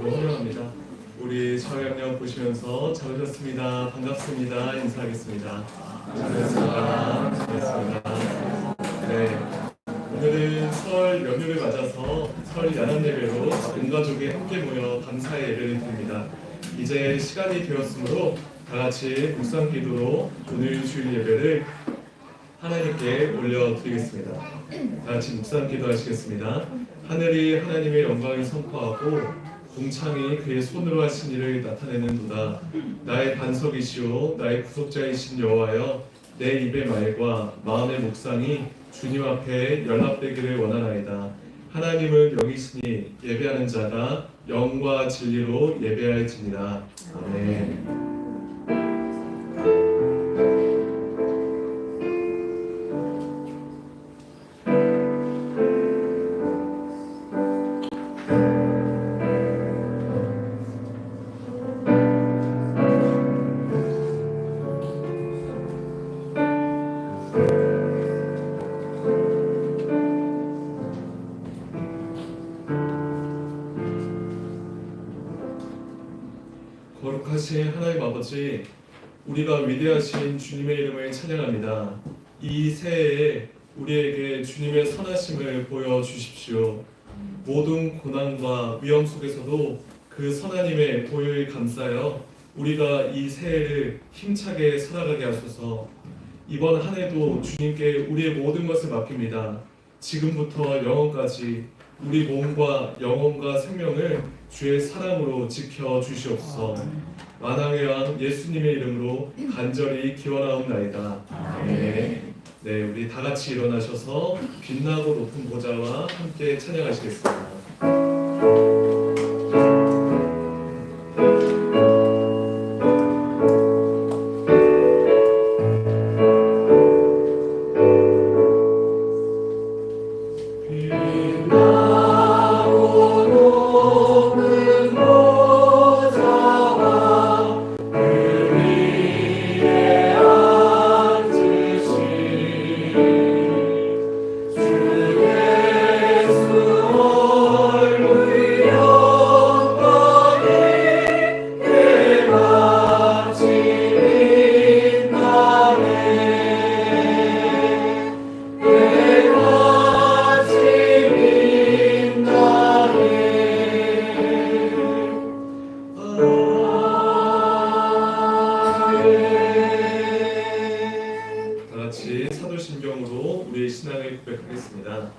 이름으로 환영합니다. 우리 저녁 보시면서 잘 오셨습니다. 반갑습니다. 인사하겠습니다. 반갑습니다. 반갑습니다. 네, 오늘은 설 연휴를 맞아서 설 야간 예배로 온 가족이 함께 모여 감사의 예배를 드립니다. 이제 시간이 되었으므로 다 같이 묵상 기도로 오늘 주일 예배를 하나님께 올려드리겠습니다. 다 같이 묵상 기도하시겠습니다. 하늘이 하나님의 영광을 선포하고 궁창이 그의 손으로 하신 일을 나타내는도다. 나의 반석이시오 나의 구속자이신 여호와여, 내 입의 말과 마음의 묵상이 주님 앞에 연합되기를 원하나이다. 하나님을 영이시니 예배하는 자가 영과 진리로 예배할지니라. 아멘. 거룩하신 하나님 아버지, 우리가 위대하신 주님의 이름을 찬양합니다. 이 새해에 우리에게 주님의 선하심을 보여주십시오. 모든 고난과 위험 속에서도 그 선하님의 보혈을 감싸여 우리가 이 새해를 힘차게 살아가게 하소서. 이번 한 해도 주님께 우리의 모든 것을 맡깁니다. 지금부터 영원까지 우리 몸과 영혼과 생명을 주의 사랑으로 지켜주시옵소서. 만왕의 왕 예수님의 이름으로 간절히 기원하옵나이다. 아멘. 네, 우리 다 같이 일어나셔서 빛나고 높은 보좌와 함께 찬양하시겠습니다. 사도신경으로 우리의 신앙을 고백하겠습니다.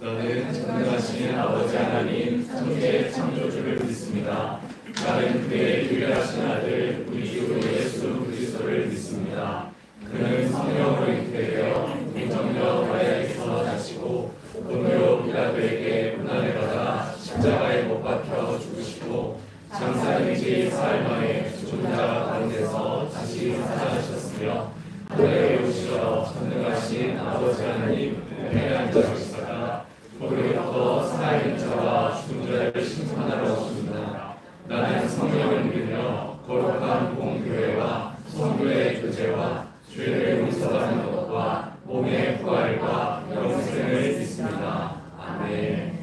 나는 전능하신 아버지 하나님 천지의 창조주를 믿습니다. 나는 그의 유일하신 아들 우리 주 예수 그리스도를 믿습니다. 그는 성령으로 잉태되어 동정녀 마리아에게서 나시고 본요 빌라도에게 고난을 받아 십자가에 못 박혀 죽으시고 장사된 지 사흘 만에 죽은 자 가운데서 다시 살아나셨으며 하늘에 오시어 전능하신 아버지 하나님 은혜에 앉으시다가 거기로부터 살아있는 자와 죽은 자를 심판하러 오십니다. 나는 성령을 믿으며 거룩한 공교회와 성도의 교제와 죄를 용서받는 것과 몸의 부활과 영생을 믿습니다. 아멘.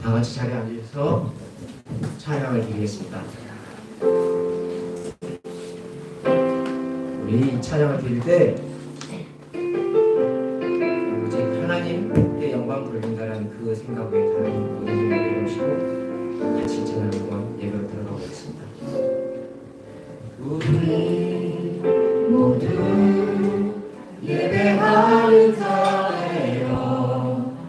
다 같이 자리에 앉으셔서 찬양을 드리겠습니다. 우리 찬양을 드릴 때 오직 하나님의 영광 돌린다라는 그 생각 외에 다른 모든 일을 내려놓으시고 같이 찬양을 영광 예배로 들어가 보겠습니다. 우리 모두 예배하는 자예요.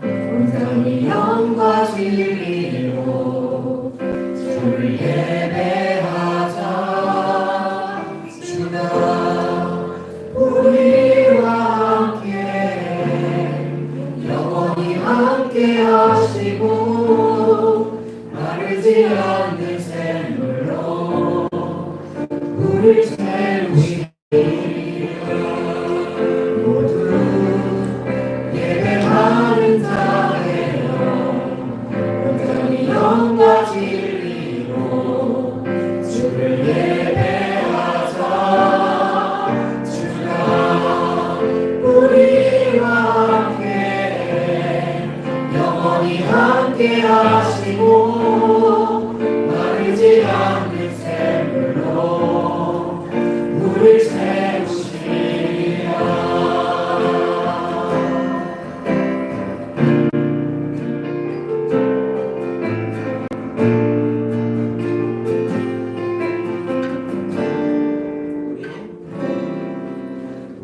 온전히 영과 진리로 주를 예배하자. 주가 우리와 함께 영원히 함께 하시고 마르지 않는 샘물로 우리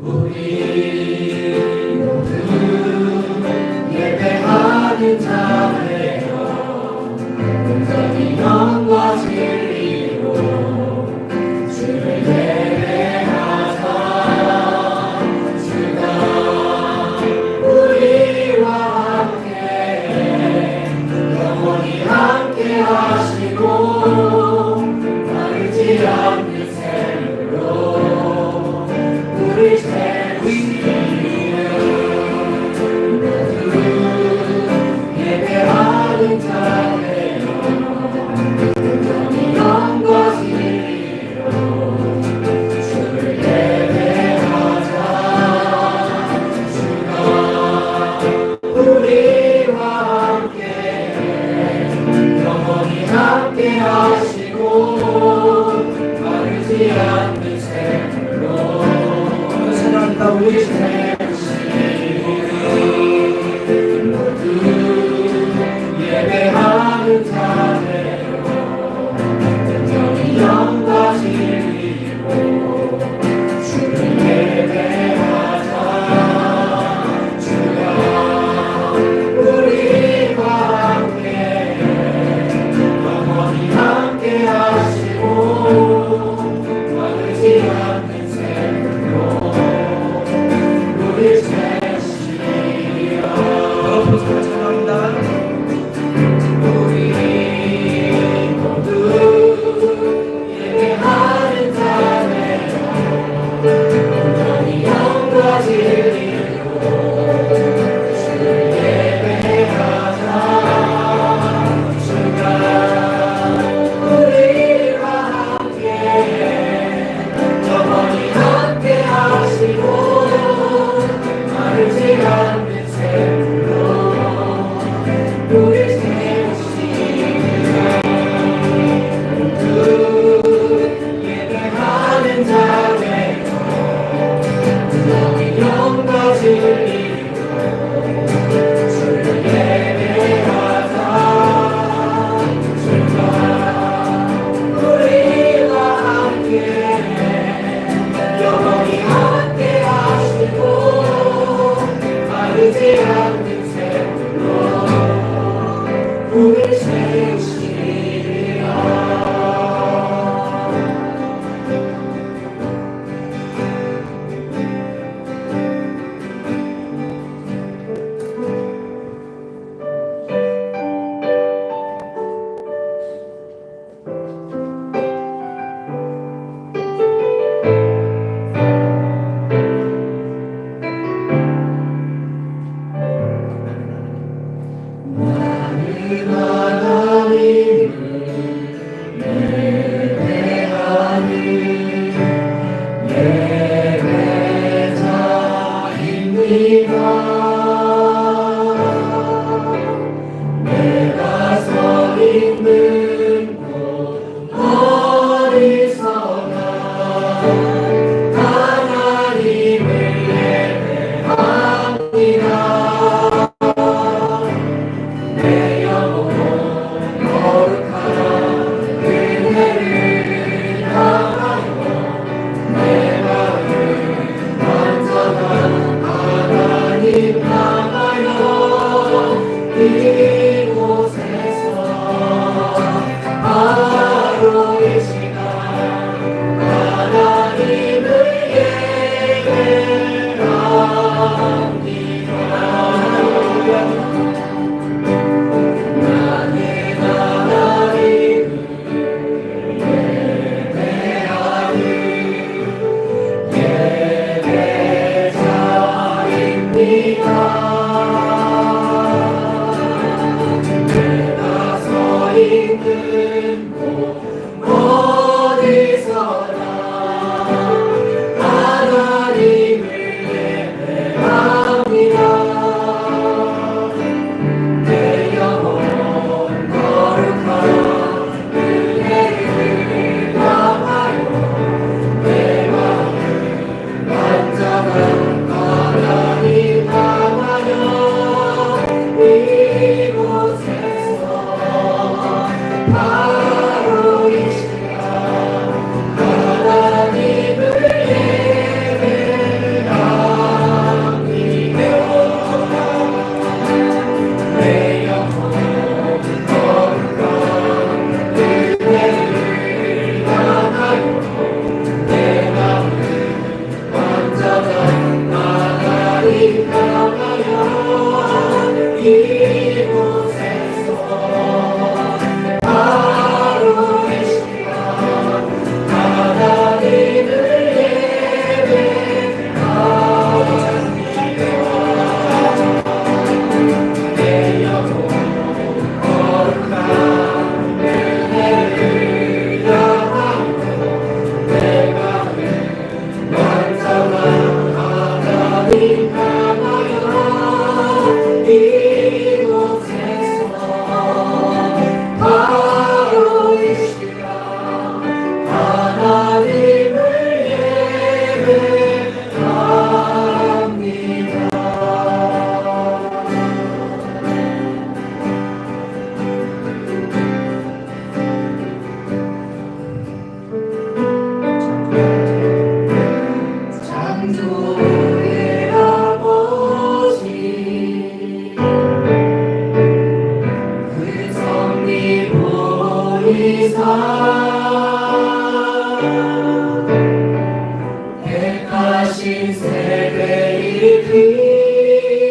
우리 모두 예배하는 자들여 온전히 영과 진리로 주를 예배하자. 주가 우리와 함께 영원히 함께 하시고 마르지 않는 샘으로 우리 세우시는 모두 예배하는 자들여 온전히 영과 진리로 주를 예배하자. 주가 우리와 함께 영원히 함께 하시고 마르지 않는 샘으로 사랑과 우리 세우시는 모두 예배하는 자들여 온전히 영과 진리로 주를 예배하자. 주가 우리와 함께 영원히 함께 하시고 마르지 않는 샘으로 우리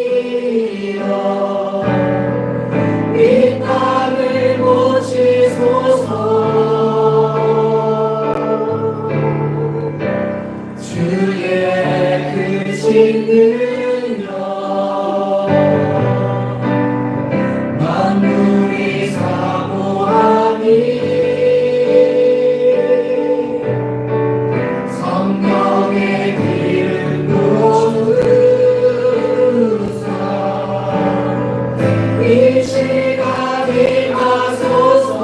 일으키려 이 땅을 고치소서. 주의 크신 능력 만물이 사모하니 성령의 기름 부으사 이 시간이 마소서.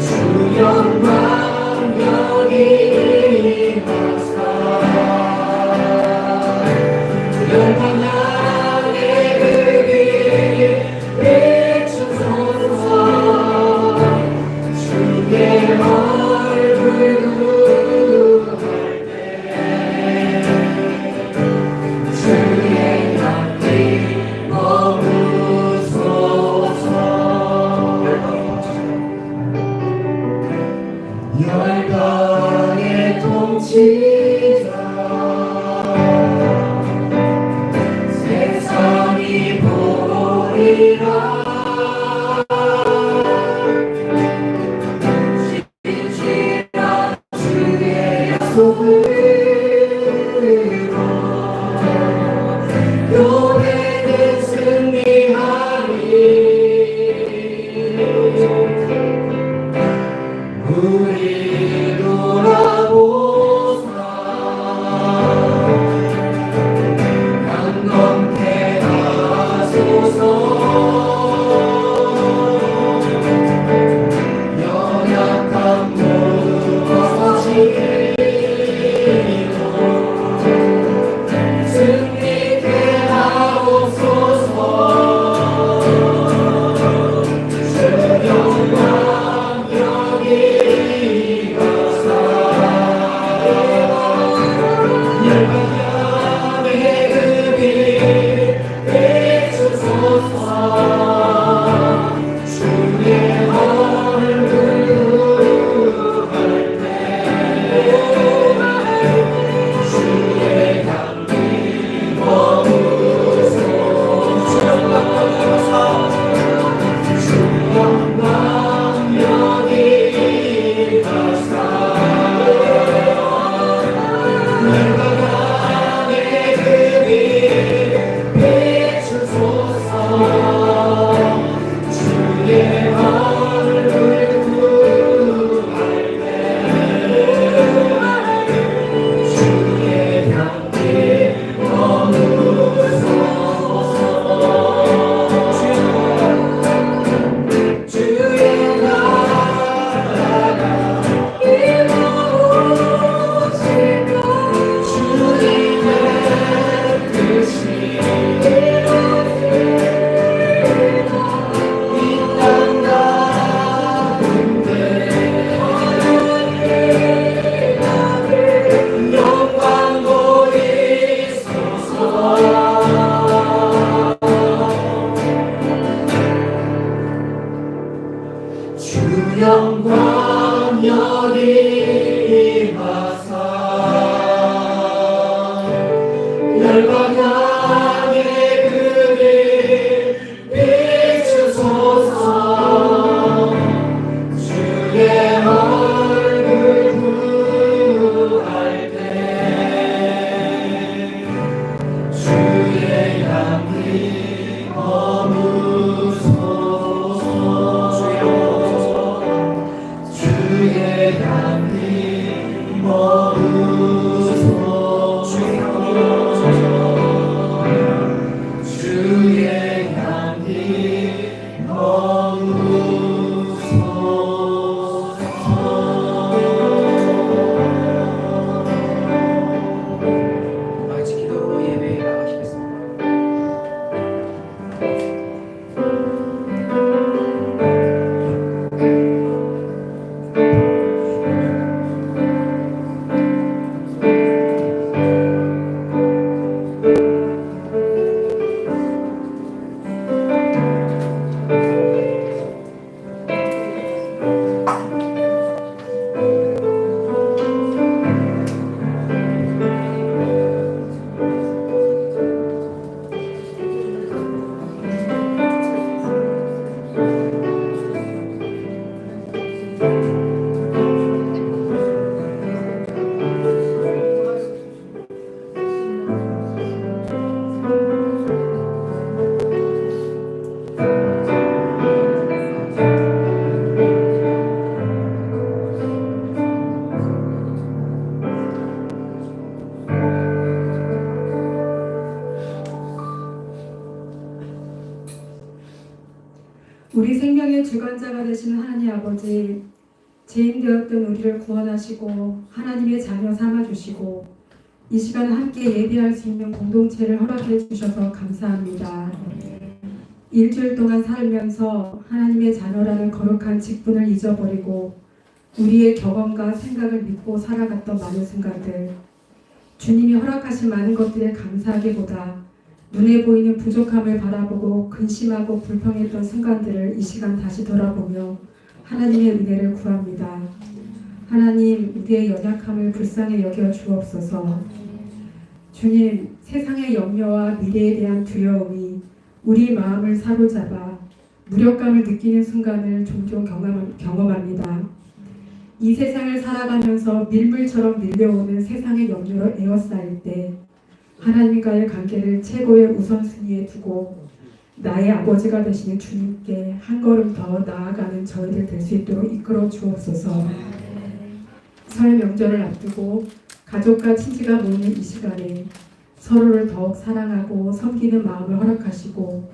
주 영광 여기 임하사 열방하게 그 길 비추소서. 주의 얼굴 구할 때 주의 향기 머무소서. 열방의 통치자 세상이 보리라. 진실한 주의 약속으로 교회는 승리하리. 우리 돌아보사 강건케 하소서. 연약함 모두 벗어지게 우리 생명의 주관자가 되신 하나님 아버지, 죄인 되었던 우리를 구원하시고 하나님의 자녀 삼아주시고 이 시간 함께 예배할 수 있는 공동체를 허락해 주셔서 감사합니다. 일주일 동안 살면서 하나님의 자녀라는 거룩한 직분을 잊어버리고 우리의 경험과 생각을 믿고 살아갔던 많은 순간들, 주님이 허락하신 많은 것들에 감사하기보다 눈에 보이는 부족함을 바라보고 근심하고 불평했던 순간들을 이 시간 다시 돌아보며 하나님의 은혜를 구합니다. 하나님, 우리의 연약함을 불쌍히 여겨 주옵소서. 주님, 세상의 염려와 미래에 대한 두려움이 우리 마음을 사로잡아 무력감을 느끼는 순간을 종종 경험합니다. 이 세상을 살아가면서 밀물처럼 밀려오는 세상의 염려로 에워싸일 때 하나님과의 관계를 최고의 우선순위에 두고 나의 아버지가 되시는 주님께 한 걸음 더 나아가는 저희들 될 수 있도록 이끌어 주옵소서. 설 명절을 앞두고 가족과 친지가 모이는 이 시간에 서로를 더욱 사랑하고 섬기는 마음을 허락하시고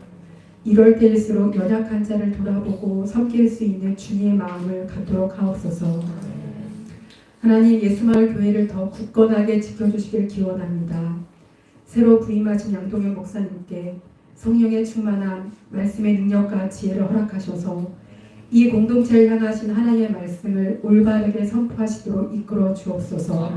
이럴 때일수록 연약한 자를 돌아보고 섬길 수 있는 주님의 마음을 갖도록 하옵소서. 하나님, 예수마을 교회를 더 굳건하게 지켜주시길 기원합니다. 새로 부임하신 양동현 목사님께 성령의 충만함, 말씀의 능력과 지혜를 허락하셔서 이 공동체를 향하신 하나님의 말씀을 올바르게 선포하시도록 이끌어 주옵소서.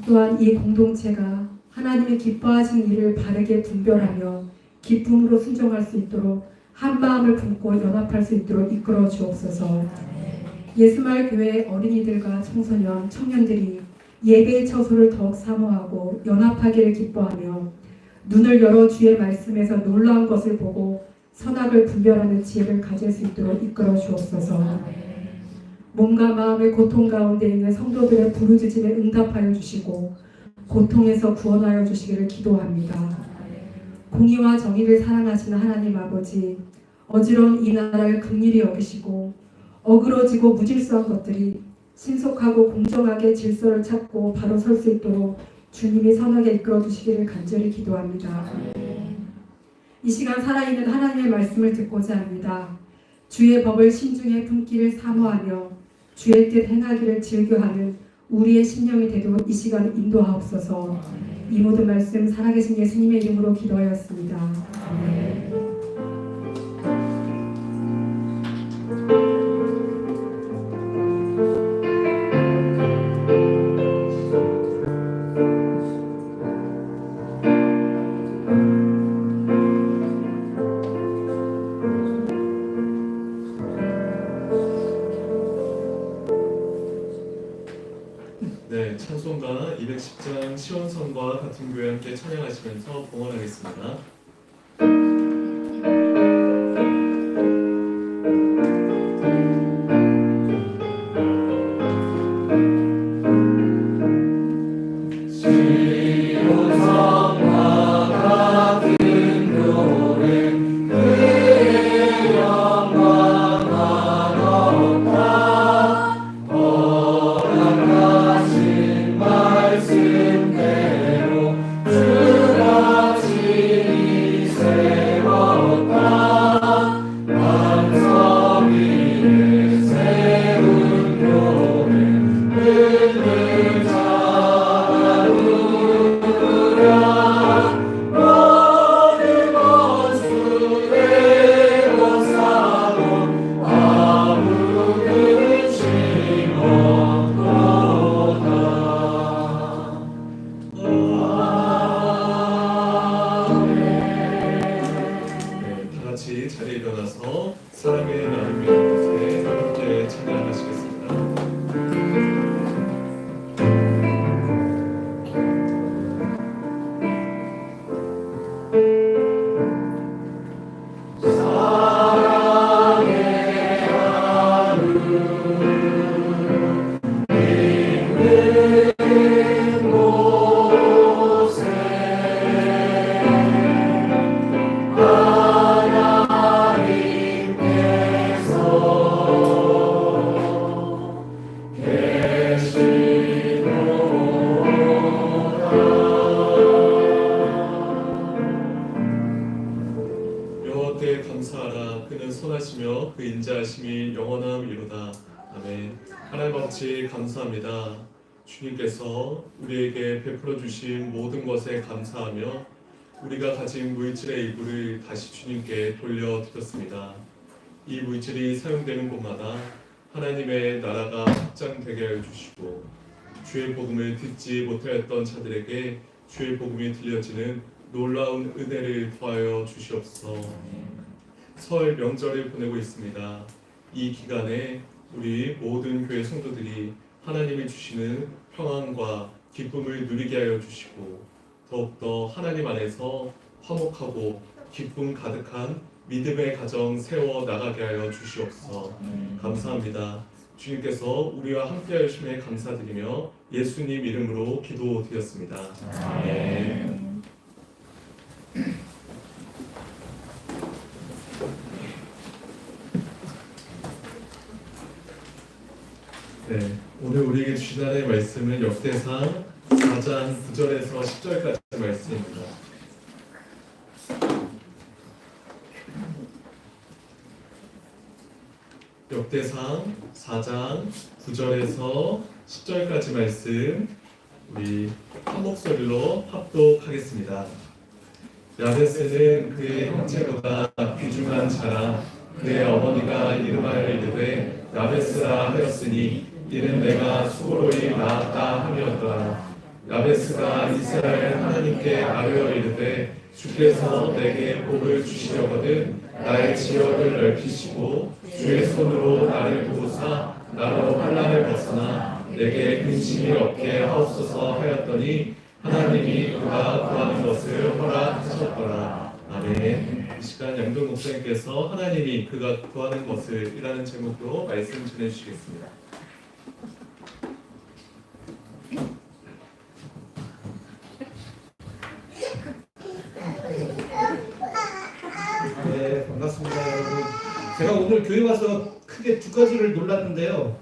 또한 이 공동체가 하나님의 기뻐하신 일을 바르게 분별하며 기쁨으로 순종할 수 있도록 한 마음을 품고 연합할 수 있도록 이끌어 주옵소서. 예수마을 교회 어린이들과 청소년, 청년들이 예배의 처소를 더욱 사모하고 연합하기를 기뻐하며 눈을 열어 주의 말씀에서 놀라운 것을 보고 선악을 분별하는 지혜를 가질 수 있도록 이끌어 주옵소서. 몸과 마음의 고통 가운데 있는 성도들의 부르짖음에 응답하여 주시고 고통에서 구원하여 주시기를 기도합니다. 공의와 정의를 사랑하시는 하나님 아버지, 어지러운 이 나라를 긍휼히 여기시고 어그러지고 무질서한 것들이 신속하고 공정하게 질서를 찾고 바로 설 수 있도록 주님이 선하게 이끌어 주시기를 간절히 기도합니다. 이 시간 살아있는 하나님의 말씀을 듣고자 합니다. 주의 법을 신중에 품기를 사모하며 주의 뜻 행하기를 즐겨하는 우리의 심령이 되도록 이 시간 인도하옵소서. 이 모든 말씀 살아계신 예수님의 이름으로 기도하였습니다. 아멘. 네, 찬송가 210장 시온성과 같은 교회 함께 찬양하시면서 봉헌하겠습니다. 선하시며 그 인자하심이 영원함이로다. 아멘. 하나님 아버지 감사합니다. 주님께서 우리에게 베풀어 주신 모든 것에 감사하며 우리가 가진 물질의 일부를 다시 주님께 돌려드렸습니다. 이 물질이 사용되는 곳마다 하나님의 나라가 확장되게 하여 주시고 주의 복음을 듣지 못하였던 자들에게 주의 복음이 들려지는 놀라운 은혜를 더하여 주시옵소서. 설 명절을 보내고 있습니다. 이 기간에 우리 모든 교회 성도들이 하나님이 주시는 평안과 기쁨을 누리게 하여 주시고 더욱더 하나님 안에서 화목하고 기쁨 가득한 믿음의 가정 세워 나가게 하여 주시옵소서. 감사합니다. 주님께서 우리와 함께 하심에 감사드리며 예수님 이름으로 기도드렸습니다. 아멘. 네, 오늘 우리에게 주신 하나님의 말씀은 역대상 4장 9절에서 10절까지 말씀입니다. 역대상 4장 9절에서 10절까지 말씀 우리 한 목소리로 합독하겠습니다. 야베스는 그의 형제보다 귀중한 자라. 그의 어머니가 이름하여 이르되 야베스라 하였으니 이는 내가 수고로이 낳았다 함이었더라. 야베스가 이스라엘 하나님께 아뢰어 이르되 주께서 내게 복을 주시려거든 나의 지역을 넓히시고 주의 손으로 나를 도우사 나로 환난을 벗어나 내게 근심이 없게 하옵소서 하였더니 하나님이 그가 구하는 것을 허락하셨더라. 아멘. 이 시간 양동 목사님께서 하나님이 그가 구하는 것을 이라는 제목으로 말씀 전해주시겠습니다. 네, 반갑습니다, 여러분. 제가 오늘 교회 와서 크게 두 가지를 놀랐는데요.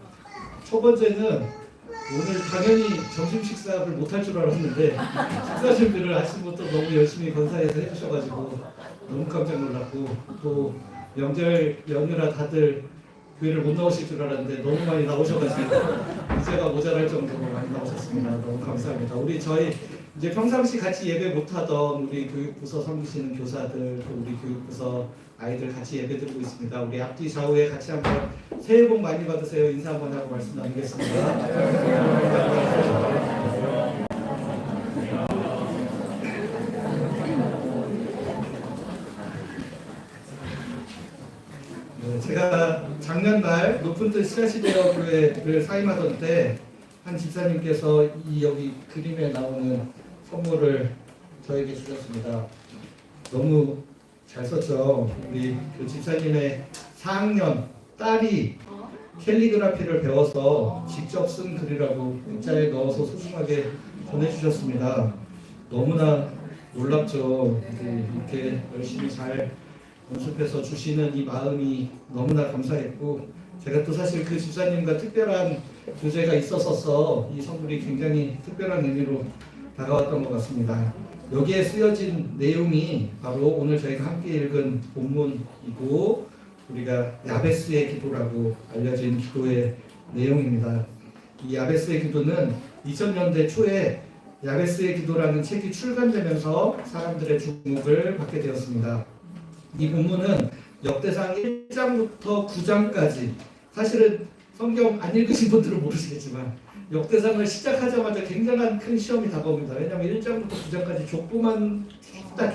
첫 번째는 오늘 당연히 점심 식사를 못할 줄 알았는데 식사 준비를 아침부터 너무 열심히 건사해서 해주셔가지고 너무 깜짝 놀랐고, 또 명절 연휴라 다들 교회를 못 나오실 줄 알았는데 너무 많이 나오셔가지고 이제가 모자랄 정도로 많이 나오셨습니다. 너무 감사합니다. 저희 이제 평상시 같이 예배 못하던 우리 교육부서 섬기시는 교사들, 또 우리 교육부서 아이들 같이 예배 드리고 있습니다. 우리 앞뒤 좌우에 같이 한번 새해 복 많이 받으세요. 인사 한번 하고 말씀 나누겠습니다. 네, 제가 작년 말 높은 뜻 씨앗이되어 교회를 사임하던 때 한 집사님께서 이 여기 그림에 나오는 선물을 저에게 주셨습니다. 너무 잘 썼죠. 우리 그 집사님의 4학년 딸이 캘리그라피를 배워서 직접 쓴 글이라고 문자에 넣어서 소중하게 보내주셨습니다. 너무나 놀랍죠. 이렇게 열심히 잘 연습해서 주시는 이 마음이 너무나 감사했고, 제가 또 사실 그 집사님과 특별한 교제가 있었어서 이 선물이 굉장히 특별한 의미로 다가왔던 것 같습니다. 여기에 쓰여진 내용이 바로 오늘 저희가 함께 읽은 본문이고, 우리가 야베스의 기도라고 알려진 기도의 내용입니다. 이 야베스의 기도는 2000년대 초에 야베스의 기도라는 책이 출간되면서 사람들의 주목을 받게 되었습니다. 이 본문은 역대상 1장부터 9장까지, 사실은 성경 안 읽으신 분들은 모르시겠지만 역대상을 시작하자마자 굉장한 큰 시험이 다가옵니다. 왜냐하면 1장부터 9장까지 족보만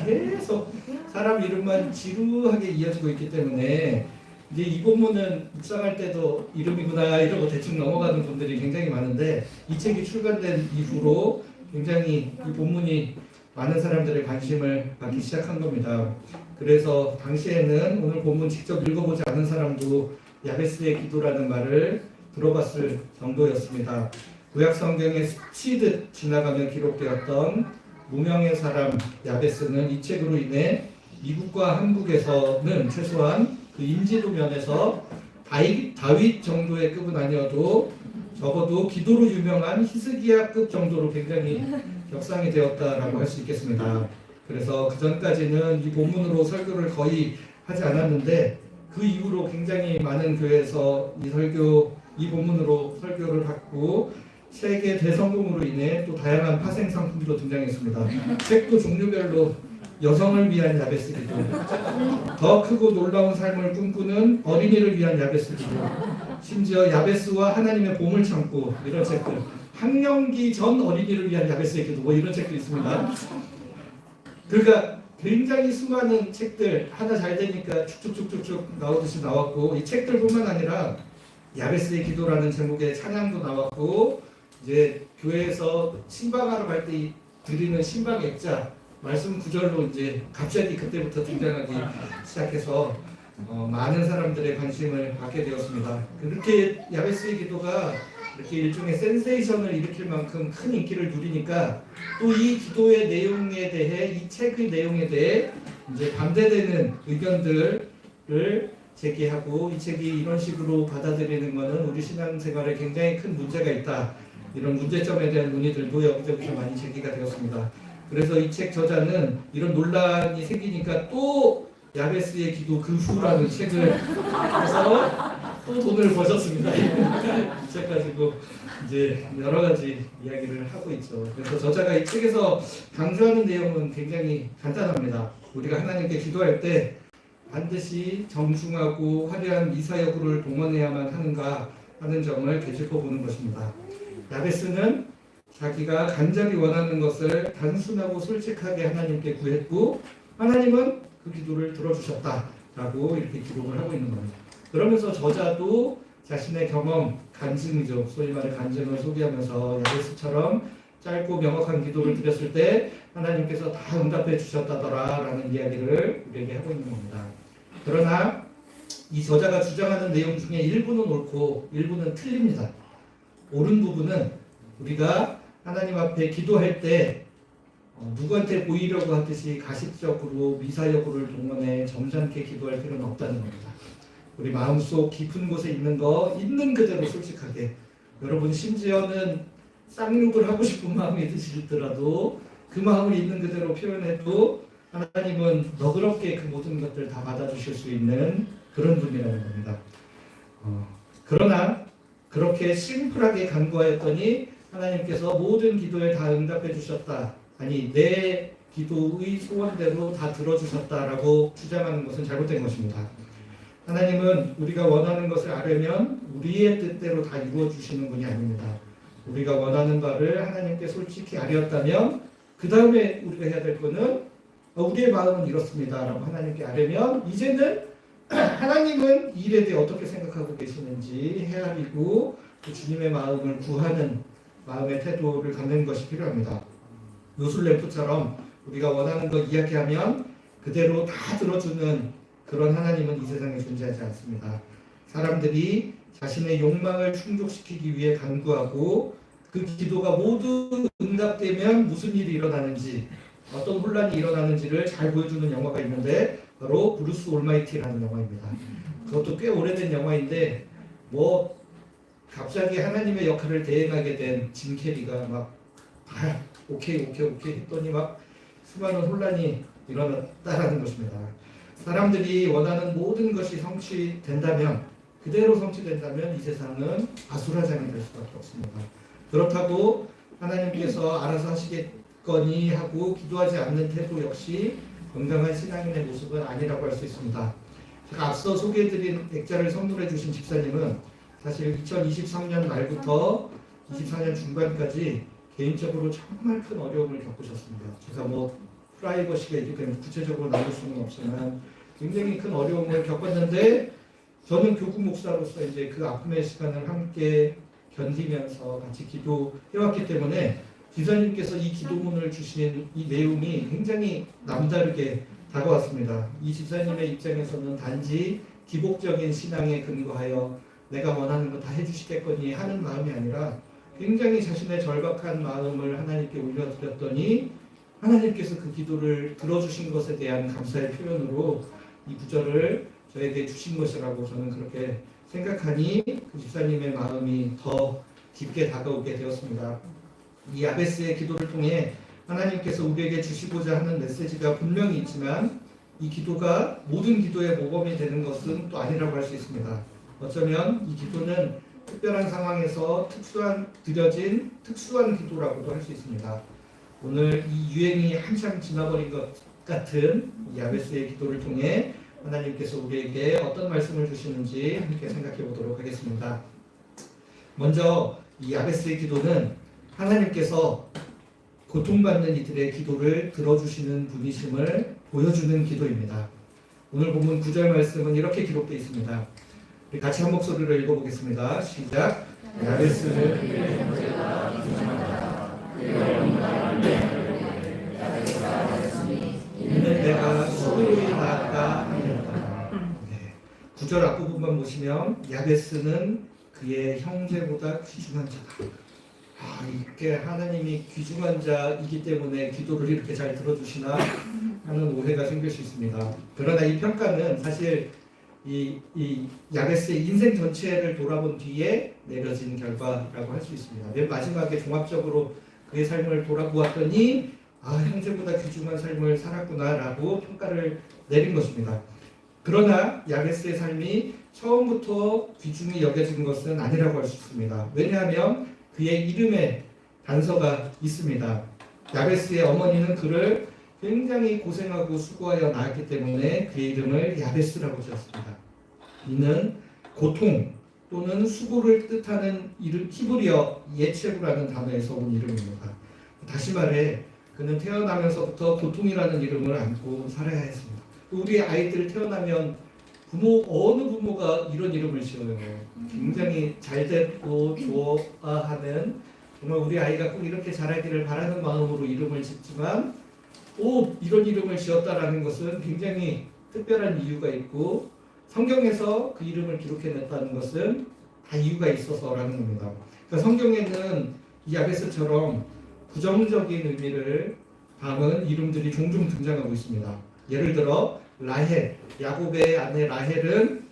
계속 사람 이름만 지루하게 이어지고 있기 때문에 이제 이 본문은 묵상할 때도 이름이구나 이러고 대충 넘어가는 분들이 굉장히 많은데, 이 책이 출간된 이후로 굉장히 이 본문이 많은 사람들의 관심을 받기 시작한 겁니다. 그래서 당시에는 오늘 본문 직접 읽어보지 않은 사람도 야베스의 기도라는 말을 들어봤을 정도였습니다. 구약 성경에 스치듯 지나가며 기록되었던 무명의 사람 야베스는 이 책으로 인해 미국과 한국에서는 최소한 그 인지도 면에서 다윗 정도의 급은 아니어도 적어도 기도로 유명한 히스기야급 정도로 굉장히 격상이 되었다라고 할 수 있겠습니다. 그래서 그 전까지는 이 본문으로 설교를 거의 하지 않았는데 그 이후로 굉장히 많은 교회에서 이 본문으로 설교를 받고 세계 대성공으로 인해 또 다양한 파생 상품도 등장했습니다. 책도 종류별로 여성을 위한 야베스 기도, 더 크고 놀라운 삶을 꿈꾸는 어린이를 위한 야베스 기도, 심지어 야베스와 하나님의 보물 창고 이런 책들, 학령기 전 어린이를 위한 야베스의 기도 뭐 이런 책도 있습니다. 그러니까 굉장히 수많은 책들 하나 잘 되니까 쭉쭉쭉쭉 나오듯이 나왔고 이 책들뿐만 아니라 야베스의 기도라는 제목의 찬양도 나왔고 이제 교회에서 신방하러 갈 때 드리는 신방 액자 말씀 구절로 이제 갑자기 그때부터 등장하기 시작해서 많은 사람들의 관심을 받게 되었습니다. 그렇게 야베스의 기도가 이렇게 일종의 센세이션을 일으킬 만큼 큰 인기를 누리니까 또 이 기도의 내용에 대해 이 책의 내용에 대해 이제 반대되는 의견들을 제기하고 이 책이 이런 식으로 받아들이는 것은 우리 신앙생활에 굉장히 큰 문제가 있다. 이런 문제점에 대한 논의들도 여기저기서 많이 제기가 되었습니다. 그래서 이 책 저자는 이런 논란이 생기니까 또 야베스의 기도 그 후라는 책을 해서 또 돈을 버셨습니다. 이 책 가지고 이제 여러 가지 이야기를 하고 있죠. 그래서 저자가 이 책에서 강조하는 내용은 굉장히 간단합니다. 우리가 하나님께 기도할 때 반드시 정중하고 화려한 미사여구를 동원해야만 하는가 하는 점을 되짚어보는 것입니다. 야베스는 자기가 간절히 원하는 것을 단순하고 솔직하게 하나님께 구했고 하나님은 그 기도를 들어주셨다라고 이렇게 기록을 하고 있는 겁니다. 그러면서 저자도 자신의 경험, 간증이죠. 소위 말해 간증을 소개하면서 야베스처럼 짧고 명확한 기도를 드렸을 때 하나님께서 다 응답해 주셨다더라라는 이야기를 우리에게 하고 있는 겁니다. 그러나 이 저자가 주장하는 내용 중에 일부는 옳고 일부는 틀립니다. 옳은 부분은 우리가 하나님 앞에 기도할 때 누구한테 보이려고 하듯이 가식적으로 미사여구를 동원해 점잖게 기도할 필요는 없다는 겁니다. 우리 마음속 깊은 곳에 있는 거 있는 그대로 솔직하게, 여러분 심지어는 쌍욕을 하고 싶은 마음이 드시더라도 그 마음을 있는 그대로 표현해도 하나님은 너그럽게 그 모든 것들 다 받아주실 수 있는 그런 분이라는 겁니다. 그러나 그렇게 심플하게 간구하였더니 하나님께서 모든 기도에 다 응답해 주셨다. 아니 내 기도의 소원대로 다 들어주셨다라고 주장하는 것은 잘못된 것입니다. 하나님은 우리가 원하는 것을 아려면 우리의 뜻대로 다 이루어 주시는 분이 아닙니다. 우리가 원하는 바를 하나님께 솔직히 아뢰었다면 그 다음에 우리가 해야 될 것은 우리의 마음은 이렇습니다 라고 하나님께 아뢰면 이제는 하나님은 이 일에 대해 어떻게 생각하고 계시는지 헤아리고 그 주님의 마음을 구하는 마음의 태도를 갖는 것이 필요합니다. 요술램프처럼 우리가 원하는 거 이야기하면 그대로 다 들어주는 그런 하나님은 이 세상에 존재하지 않습니다. 사람들이 자신의 욕망을 충족시키기 위해 간구하고 그 기도가 모두 응답되면 무슨 일이 일어나는지, 어떤 혼란이 일어나는지를 잘 보여주는 영화가 있는데 바로 브루스 올마이티라는 영화입니다. 그것도 꽤 오래된 영화인데 뭐 갑자기 하나님의 역할을 대행하게 된 짐 캐리가 막 오케이 했더니 막 수많은 혼란이 일어났다라는 것입니다. 사람들이 원하는 모든 것이 성취된다면, 그대로 성취된다면 이 세상은 아수라장이 될 수밖에 없습니다. 그렇다고 하나님께서 알아서 하시겠거니 하고 기도하지 않는 태도 역시 건강한 신앙인의 모습은 아니라고 할 수 있습니다. 제가 앞서 소개해드린 액자를 선물해 주신 집사님은 사실 2023년 말부터 24년 중반까지 개인적으로 정말 큰 어려움을 겪으셨습니다. 제가 뭐 프라이버시가 있기 때문에 구체적으로 나눌 수는 없지만 굉장히 큰 어려움을 겪었는데 저는 교구 목사로서 이제 그 아픔의 시간을 함께 견디면서 같이 기도해왔기 때문에 지사님께서 이 기도문을 주신 이 내용이 굉장히 남다르게 다가왔습니다. 이 지사님의 입장에서는 단지 기복적인 신앙에 근거하여 내가 원하는 거 다 해주시겠거니 하는 마음이 아니라 굉장히 자신의 절박한 마음을 하나님께 올려드렸더니 하나님께서 그 기도를 들어주신 것에 대한 감사의 표현으로 이 구절을 저에게 주신 것이라고 저는 그렇게 생각하니 그 집사님의 마음이 더 깊게 다가오게 되었습니다. 이 야베스의 기도를 통해 하나님께서 우리에게 주시고자 하는 메시지가 분명히 있지만 이 기도가 모든 기도의 모범이 되는 것은 또 아니라고 할 수 있습니다. 어쩌면 이 기도는 특별한 상황에서 드려진 특수한 기도라고도 할 수 있습니다. 오늘 이 유행이 한참 지나버린 것 같은 야베스의 기도를 통해 하나님께서 우리에게 어떤 말씀을 주시는지 함께 생각해 보도록 하겠습니다. 먼저 이 야베스의 기도는 하나님께서 고통받는 이들의 기도를 들어주시는 분이심을 보여주는 기도입니다. 오늘 본문 9절 말씀은 이렇게 기록되어 있습니다. 우리 같이 한 목소리로 읽어보겠습니다. 시작. 야베스는 그의 형제가 기도한다. 이는 내가 소로이 나았다 하였다. 9절 앞부분만 보시면 야베스는 그의 형제보다 귀중한 자다. 이게 하나님이 귀중한 자이기 때문에 기도를 이렇게 잘 들어주시나 하는 오해가 생길 수 있습니다. 그러나 이 평가는 사실 이 야베스의 인생 전체를 돌아본 뒤에 내려진 결과라고 할 수 있습니다. 맨 마지막에 종합적으로 그의 삶을 돌아보았더니 형제보다 귀중한 삶을 살았구나라고 평가를 내린 것입니다. 그러나 야베스의 삶이 처음부터 귀중히 여겨진 것은 아니라고 할 수 있습니다. 왜냐하면 그의 이름에 단서가 있습니다. 야베스의 어머니는 그를 굉장히 고생하고 수고하여 낳았기 때문에 그의 이름을 야베스라고 지었습니다. 이는 고통 또는 수고를 뜻하는 이름, 히브리어 예체구라는 단어에서 온 이름입니다. 다시 말해 그는 태어나면서부터 고통이라는 이름을 안고 살아야 했습니다. 우리 아이들 태어나면 어느 부모가 이런 이름을 지어요. 굉장히 잘됐고 좋아하는, 정말 우리 아이가 꼭 이렇게 자라기를 바라는 마음으로 이름을 짓지만 이런 이름을 지었다라는 것은 굉장히 특별한 이유가 있고 성경에서 그 이름을 기록해냈다는 것은 다 이유가 있어서라는 겁니다. 그러니까 성경에는 이 야베스처럼 부정적인 의미를 담은 이름들이 종종 등장하고 있습니다. 예를 들어 라헬, 야곱의 아내 라헬은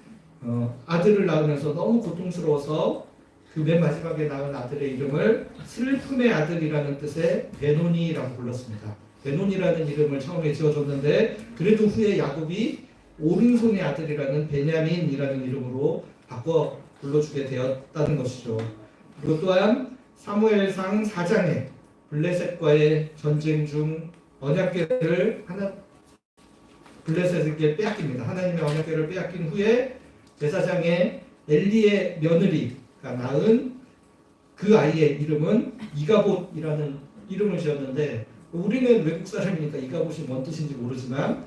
아들을 낳으면서 너무 고통스러워서 그 맨 마지막에 낳은 아들의 이름을 슬픔의 아들이라는 뜻의 베노니라고 불렀습니다. 베노니라는 이름을 처음에 지어줬는데 그래도 후에 야곱이 오른손의 아들이라는 베냐민이라는 이름으로 바꿔 불러주게 되었다는 것이죠. 그리고 또한 사무엘상 4장에 블레셋과의 전쟁 중 언약궤를 블레셋에게 빼앗깁니다. 하나님의 언약궤를 빼앗긴 후에 제사장의 엘리의 며느리가 낳은 그 아이의 이름은 이가봇이라는 이름을 지었는데 우리는 외국 사람이니까 이가봇이 뭔 뜻인지 모르지만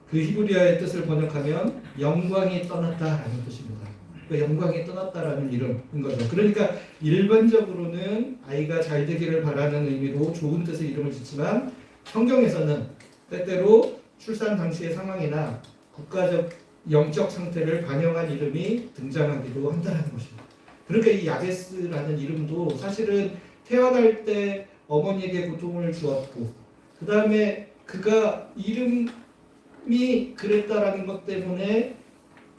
그 히브리어의 뜻을 번역하면 영광이 떠났다라는 뜻입니다. 그 영광이 떠났다라는 이름인 거죠. 그러니까 일반적으로는 아이가 잘 되기를 바라는 의미로 좋은 뜻의 이름을 짓지만 성경에서는 때때로 출산 당시의 상황이나 국가적 영적 상태를 반영한 이름이 등장하기도 한다는 것입니다. 그러니까 이 야베스라는 이름도 사실은 태어날 때 어머니에게 고통을 주었고 그 다음에 그가 이름이 그랬다라는 것 때문에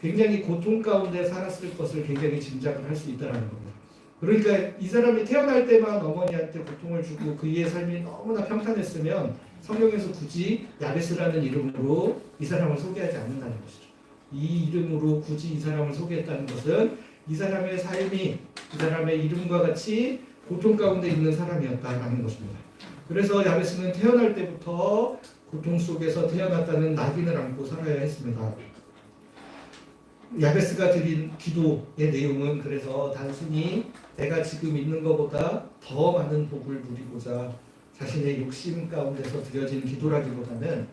굉장히 고통 가운데 살았을 것을 굉장히 짐작을 할 수 있다는 겁니다. 그러니까 이 사람이 태어날 때만 어머니한테 고통을 주고 그의 삶이 너무나 평탄했으면 성경에서 굳이 야베스라는 이름으로 이 사람을 소개하지 않는다는 것이죠. 이 이름으로 굳이 이 사람을 소개했다는 것은 이 사람의 삶이 이 사람의 이름과 같이 고통 가운데 있는 사람이었다라는 것입니다. 그래서 야베스는 태어날 때부터 고통 속에서 태어났다는 낙인을 안고 살아야 했습니다. 야베스가 드린 기도의 내용은 그래서 단순히 내가 지금 있는 것보다 더 많은 복을 누리고자 자신의 욕심 가운데서 드려진 기도라기보다는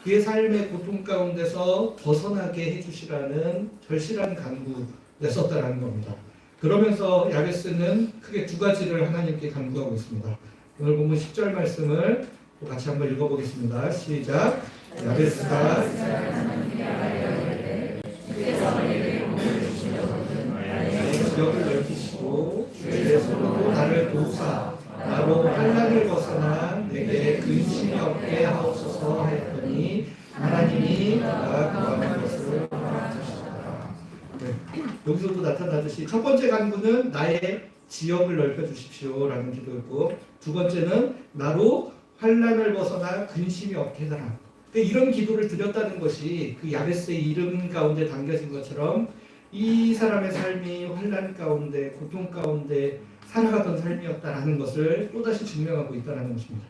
그의 삶의 고통 가운데서 벗어나게 해주시라는 절실한 간구였었다라는 겁니다. 그러면서 야베스는 크게 두 가지를 하나님께 간구하고 있습니다. 오늘 본문 10절 말씀을 또 같이 한번 읽어보겠습니다. 시작. 야베스가 지역을 넓히시고 주의 손으로 나를 도우사 나로 환난을 벗어나 내게 근심이 없게 하옵소서 하였더니 하나님이 내가 구하는 것을 허락하셨다. 여기서도 나타나듯이 첫 번째 간구는 나의 지역을 넓혀주십시오라는 기도였고 두 번째는 나로 환난을 벗어나 근심이 없게 해달라. 이런 기도를 드렸다는 것이 그 야베스의 이름 가운데 담겨진 것처럼 이 사람의 삶이 환난 가운데 고통 가운데 살아가던 삶이었다라는 것을 또다시 증명하고 있다는 것입니다.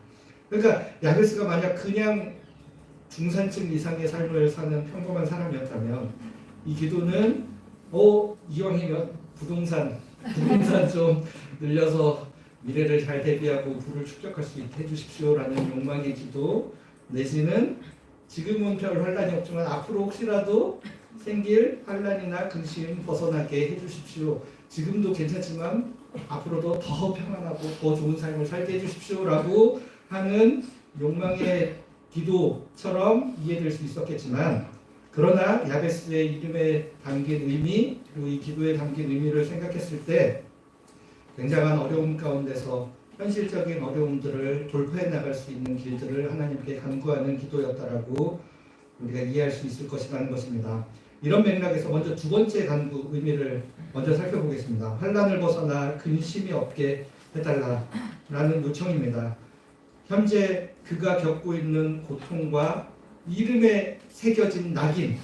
그러니까 야베스가 만약 그냥 중산층 이상의 삶을 사는 평범한 사람이었다면 이 기도는 이왕이면 부동산 좀 늘려서 미래를 잘 대비하고 부를 축적할 수 있게 해주십시오라는 욕망의 기도, 내지는 지금은 별 환란이 없지만 앞으로 혹시라도 생길 환란이나 근심 벗어나게 해주십시오. 지금도 괜찮지만 앞으로도 더 평안하고 더 좋은 삶을 살게 해주십시오라고 하는 욕망의 기도처럼 이해될 수 있었겠지만, 그러나 야베스의 이름에 담긴 의미, 그리고 이 기도에 담긴 의미를 생각했을 때 굉장한 어려움 가운데서 현실적인 어려움들을 돌파해 나갈 수 있는 길들을 하나님께 간구하는 기도였다라고 우리가 이해할 수 있을 것이라는 것입니다. 이런 맥락에서 먼저 두 번째 간구 의미를 먼저 살펴보겠습니다. 환난을 벗어나 근심이 없게 해달라라는 요청입니다. 현재 그가 겪고 있는 고통과 이름에 새겨진 낙인,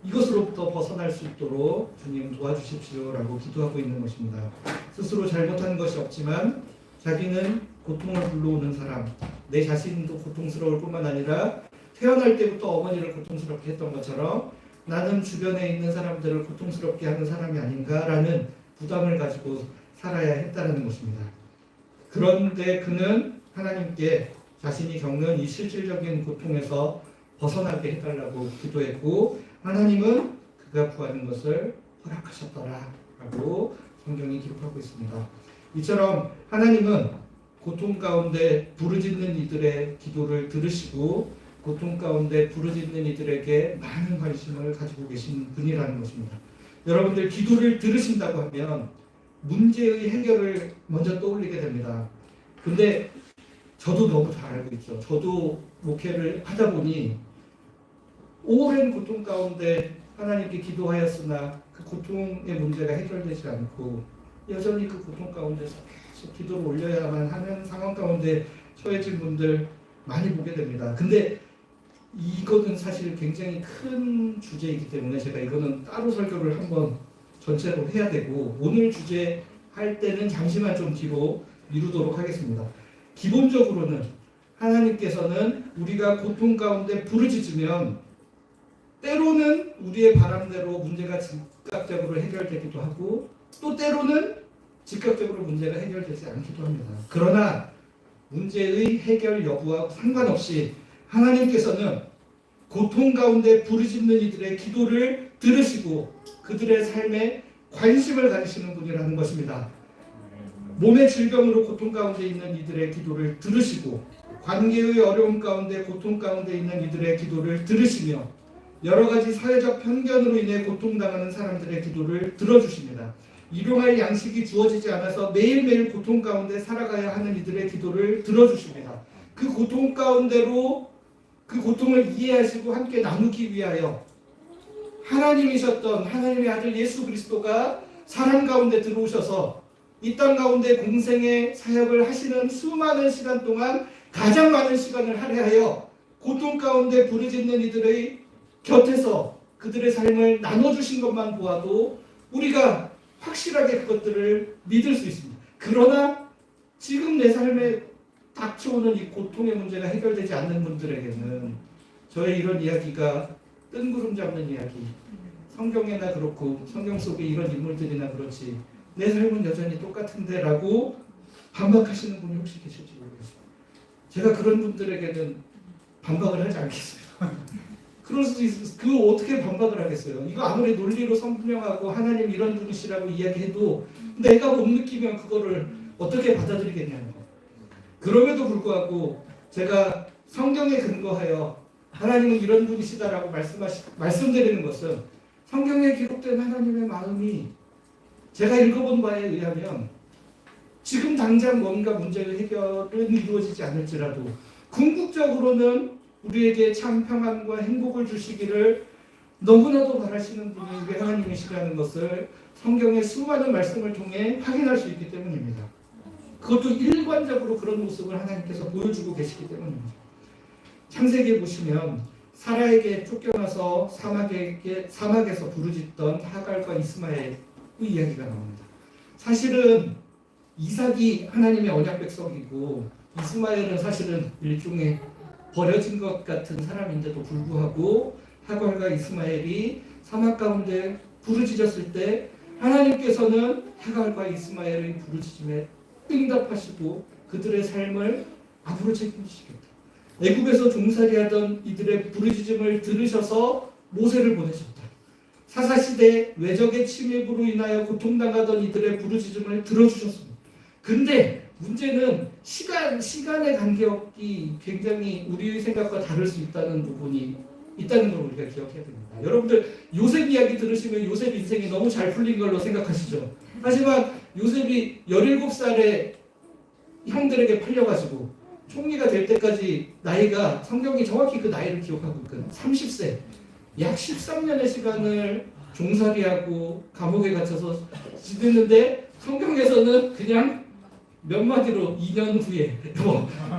이것으로부터 벗어날 수 있도록 주님 도와주십시오라고 기도하고 있는 것입니다. 스스로 잘못한 것이 없지만 자기는 고통을 불러오는 사람, 내 자신도 고통스러울 뿐만 아니라 태어날 때부터 어머니를 고통스럽게 했던 것처럼 나는 주변에 있는 사람들을 고통스럽게 하는 사람이 아닌가라는 부담을 가지고 살아야 했다는 것입니다. 그런데 그는 하나님께 자신이 겪는 이 실질적인 고통에서 벗어나게 해달라고 기도했고, 하나님은 그가 구하는 것을 허락하셨더라라고 성경이 기록하고 있습니다. 이처럼 하나님은 고통 가운데 부르짖는 이들의 기도를 들으시고 고통 가운데 부르짖는 이들에게 많은 관심을 가지고 계신 분이라는 것입니다. 여러분들 기도를 들으신다고 하면 문제의 해결을 먼저 떠올리게 됩니다. 근데 저도 너무 잘 알고 있죠. 저도 목회를 하다 보니 오랜 고통 가운데 하나님께 기도하였으나 그 고통의 문제가 해결되지 않고 여전히 그 고통 가운데서 계속 기도를 올려야만 하는 상황 가운데 처해진 분들 많이 보게 됩니다. 근데 이거는 사실 굉장히 큰 주제이기 때문에 제가 이거는 따로 설교를 한번 전체로 해야 되고, 오늘 주제 할 때는 잠시만 좀 뒤로 미루도록 하겠습니다. 기본적으로는 하나님께서는 우리가 고통 가운데 부르짖으면 때로는 우리의 바람대로 문제가 즉각적으로 해결되기도 하고 또 때로는 즉각적으로 문제가 해결되지 않기도 합니다. 그러나 문제의 해결 여부와 상관없이 하나님께서는 고통 가운데 부르짖는 이들의 기도를 들으시고 그들의 삶에 관심을 가지시는 분이라는 것입니다. 몸의 질병으로 고통 가운데 있는 이들의 기도를 들으시고 관계의 어려움 가운데 고통 가운데 있는 이들의 기도를 들으시며 여러 가지 사회적 편견으로 인해 고통당하는 사람들의 기도를 들어주십니다. 일용할 양식이 주어지지 않아서 매일매일 고통 가운데 살아가야 하는 이들의 기도를 들어주십니다. 그 고통 가운데로 그 고통을 이해하시고 함께 나누기 위하여 하나님이셨던 하나님의 아들 예수 그리스도가 사람 가운데 들어오셔서 이 땅 가운데 공생의 사역을 하시는 수많은 시간 동안 가장 많은 시간을 할애하여 고통 가운데 부르짖는 이들의 곁에서 그들의 삶을 나눠주신 것만 보아도 우리가 확실하게 그것들을 믿을 수 있습니다. 그러나 지금 내 삶에 닥쳐오는 이 고통의 문제가 해결되지 않는 분들에게는 저의 이런 이야기가 뜬구름 잡는 이야기, 성경에나 그렇고 성경 속에 이런 인물들이나 그렇지 내 삶은 여전히 똑같은데 라고 반박하시는 분이 혹시 계실지 모르겠어요. 제가 그런 분들에게는 반박을 하지 않겠습니다. 그럴 수도 있어요. 그거 어떻게 반박을 하겠어요. 이거 아무리 논리로 선명하고 하나님 이런 분이시라고 이야기해도 내가 못 느끼면 그거를 어떻게 받아들이겠냐는 거. 그럼에도 불구하고 제가 성경에 근거하여 하나님은 이런 분이시다라고 말씀드리는 것은 성경에 기록된 하나님의 마음이 제가 읽어본 바에 의하면 지금 당장 뭔가 문제의 해결은 이루어지지 않을지라도 궁극적으로는 우리에게 참 평안과 행복을 주시기를 너무나도 바라시는 분이 우리 하나님이시라는 것을 성경의 수많은 말씀을 통해 확인할 수 있기 때문입니다. 그것도 일관적으로 그런 모습을 하나님께서 보여주고 계시기 때문입니다. 창세기에 보시면 사라에게 쫓겨나서 사막에서 부르짖던 하갈과 이스마엘의 이야기가 나옵니다. 사실은 이삭이 하나님의 언약 백성이고 이스마엘은 사실은 일종의 버려진 것 같은 사람인데도 불구하고 하갈과 이스마엘이 사막 가운데 부르짖었을 때 하나님께서는 하갈과 이스마엘의 부르짖음에 응답하시고 그들의 삶을 앞으로 책임지시겠다. 애굽에서 종살이하던 이들의 부르짖음을 들으셔서 모세를 보내셨다. 사사시대 외적의 침입으로 인하여 고통당하던 이들의 부르짖음을 들어주셨습니다. 근데 문제는 시간의 간격이 굉장히 우리의 생각과 다를 수 있다는 부분이 있다는 걸 우리가 기억해야 됩니다. 여러분들 요셉 이야기 들으시면 요셉 인생이 너무 잘 풀린 걸로 생각하시죠. 하지만 요셉이 17살에 형들에게 팔려가지고 총리가 될 때까지 나이가 성경이 정확히 그 나이를 기억하고 있거든요. 30세. 약 13년의 시간을 종살이하고 감옥에 갇혀서 지냈는데 성경에서는 그냥 몇 마디로 2년 후에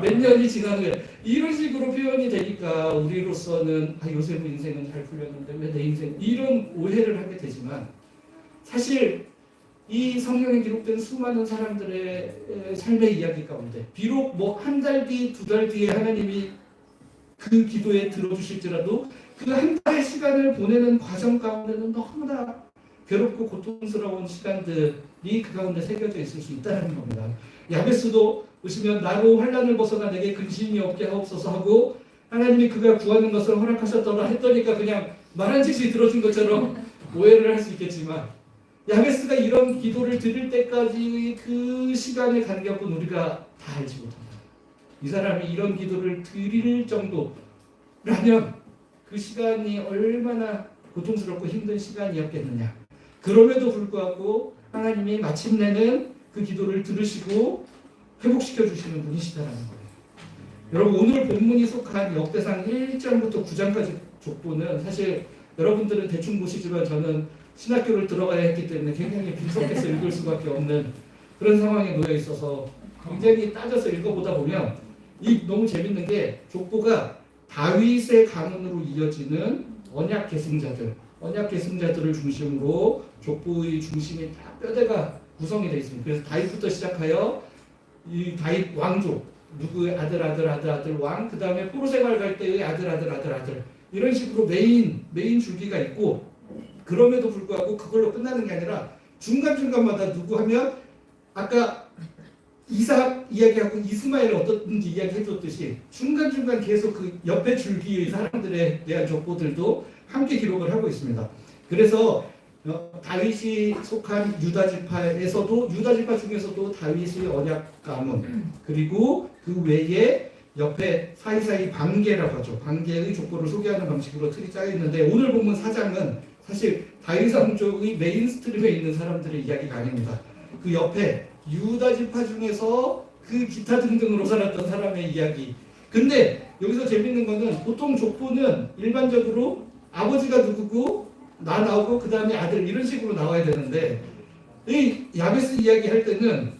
몇 년이 지난 후에 이런 식으로 표현이 되니까 우리로서는 요셉의 인생은 잘 풀렸는데 왜 내 인생 이런 오해를 하게 되지만 사실 이 성경에 기록된 수많은 사람들의 삶의 이야기 가운데 비록 뭐 한 달 뒤, 두 달 뒤에 하나님이 그 기도에 들어주실지라도 그 한 달의 시간을 보내는 과정 가운데는 너무나 괴롭고 고통스러운 시간들이 그 가운데 새겨져 있을 수 있다는 겁니다. 야베스도 보시면 나로 환난을 벗어나 내게 근심이 없게 하옵소서 하고 하나님이 그가 구하는 것을 허락하셨더라 했더니까 그냥 말한 짓이 들어준 것처럼 오해를 할 수 있겠지만 야베스가 이런 기도를 드릴 때까지 그 시간의 간격은 우리가 다 알지 못합니다. 이 사람이 이런 기도를 드릴 정도라면 그 시간이 얼마나 고통스럽고 힘든 시간이었겠느냐. 그럼에도 불구하고 하나님이 마침내는 그 기도를 들으시고 회복시켜 주시는 분이시다라는 거예요. 여러분 오늘 본문이 속한 역대상 1장부터 9장까지 족보는 사실 여러분들은 대충 보시지만 저는 신학교를 들어가야 했기 때문에 굉장히 분석해서 읽을 수밖에 없는 그런 상황에 놓여 있어서 굉장히 따져서 읽어보다 보면 이 너무 재밌는 게 족보가 다윗의 가문으로 이어지는 언약 계승자들을 중심으로 족보의 중심이 다 뼈대가 구성이 되어 있습니다. 그래서 다윗부터 시작하여 이 다윗 왕족 누구의 아들 왕, 그 다음에 포로 생활 갈 때의 아들 이런 식으로 메인 줄기가 있고 그럼에도 불구하고 그걸로 끝나는 게 아니라 중간중간마다 누구 하면 아까 이삭 이야기하고 이스마엘 어떻든지 이야기해줬듯이 중간중간 계속 그 옆에 줄기의 사람들에 대한 족보들도 함께 기록을 하고 있습니다. 그래서 다윗이 속한 유다지파에서도 유다지파 중에서도 다윗의 언약 가문 그리고 그 외에 옆에 사이사이 반계라고 하죠. 반계의 족보를 소개하는 방식으로 틀이 짜여 있는데 오늘 본문 4장은 사실 다윗 왕족의 메인스트림에 있는 사람들의 이야기가 아닙니다. 그 옆에 유다지파 중에서 그 기타 등등으로 살았던 사람의 이야기. 근데 여기서 재밌는 거는 보통 족보는 일반적으로 아버지가 누구고 나 나오고 그 다음에 아들 이런 식으로 나와야 되는데 이 야베스 이야기 할 때는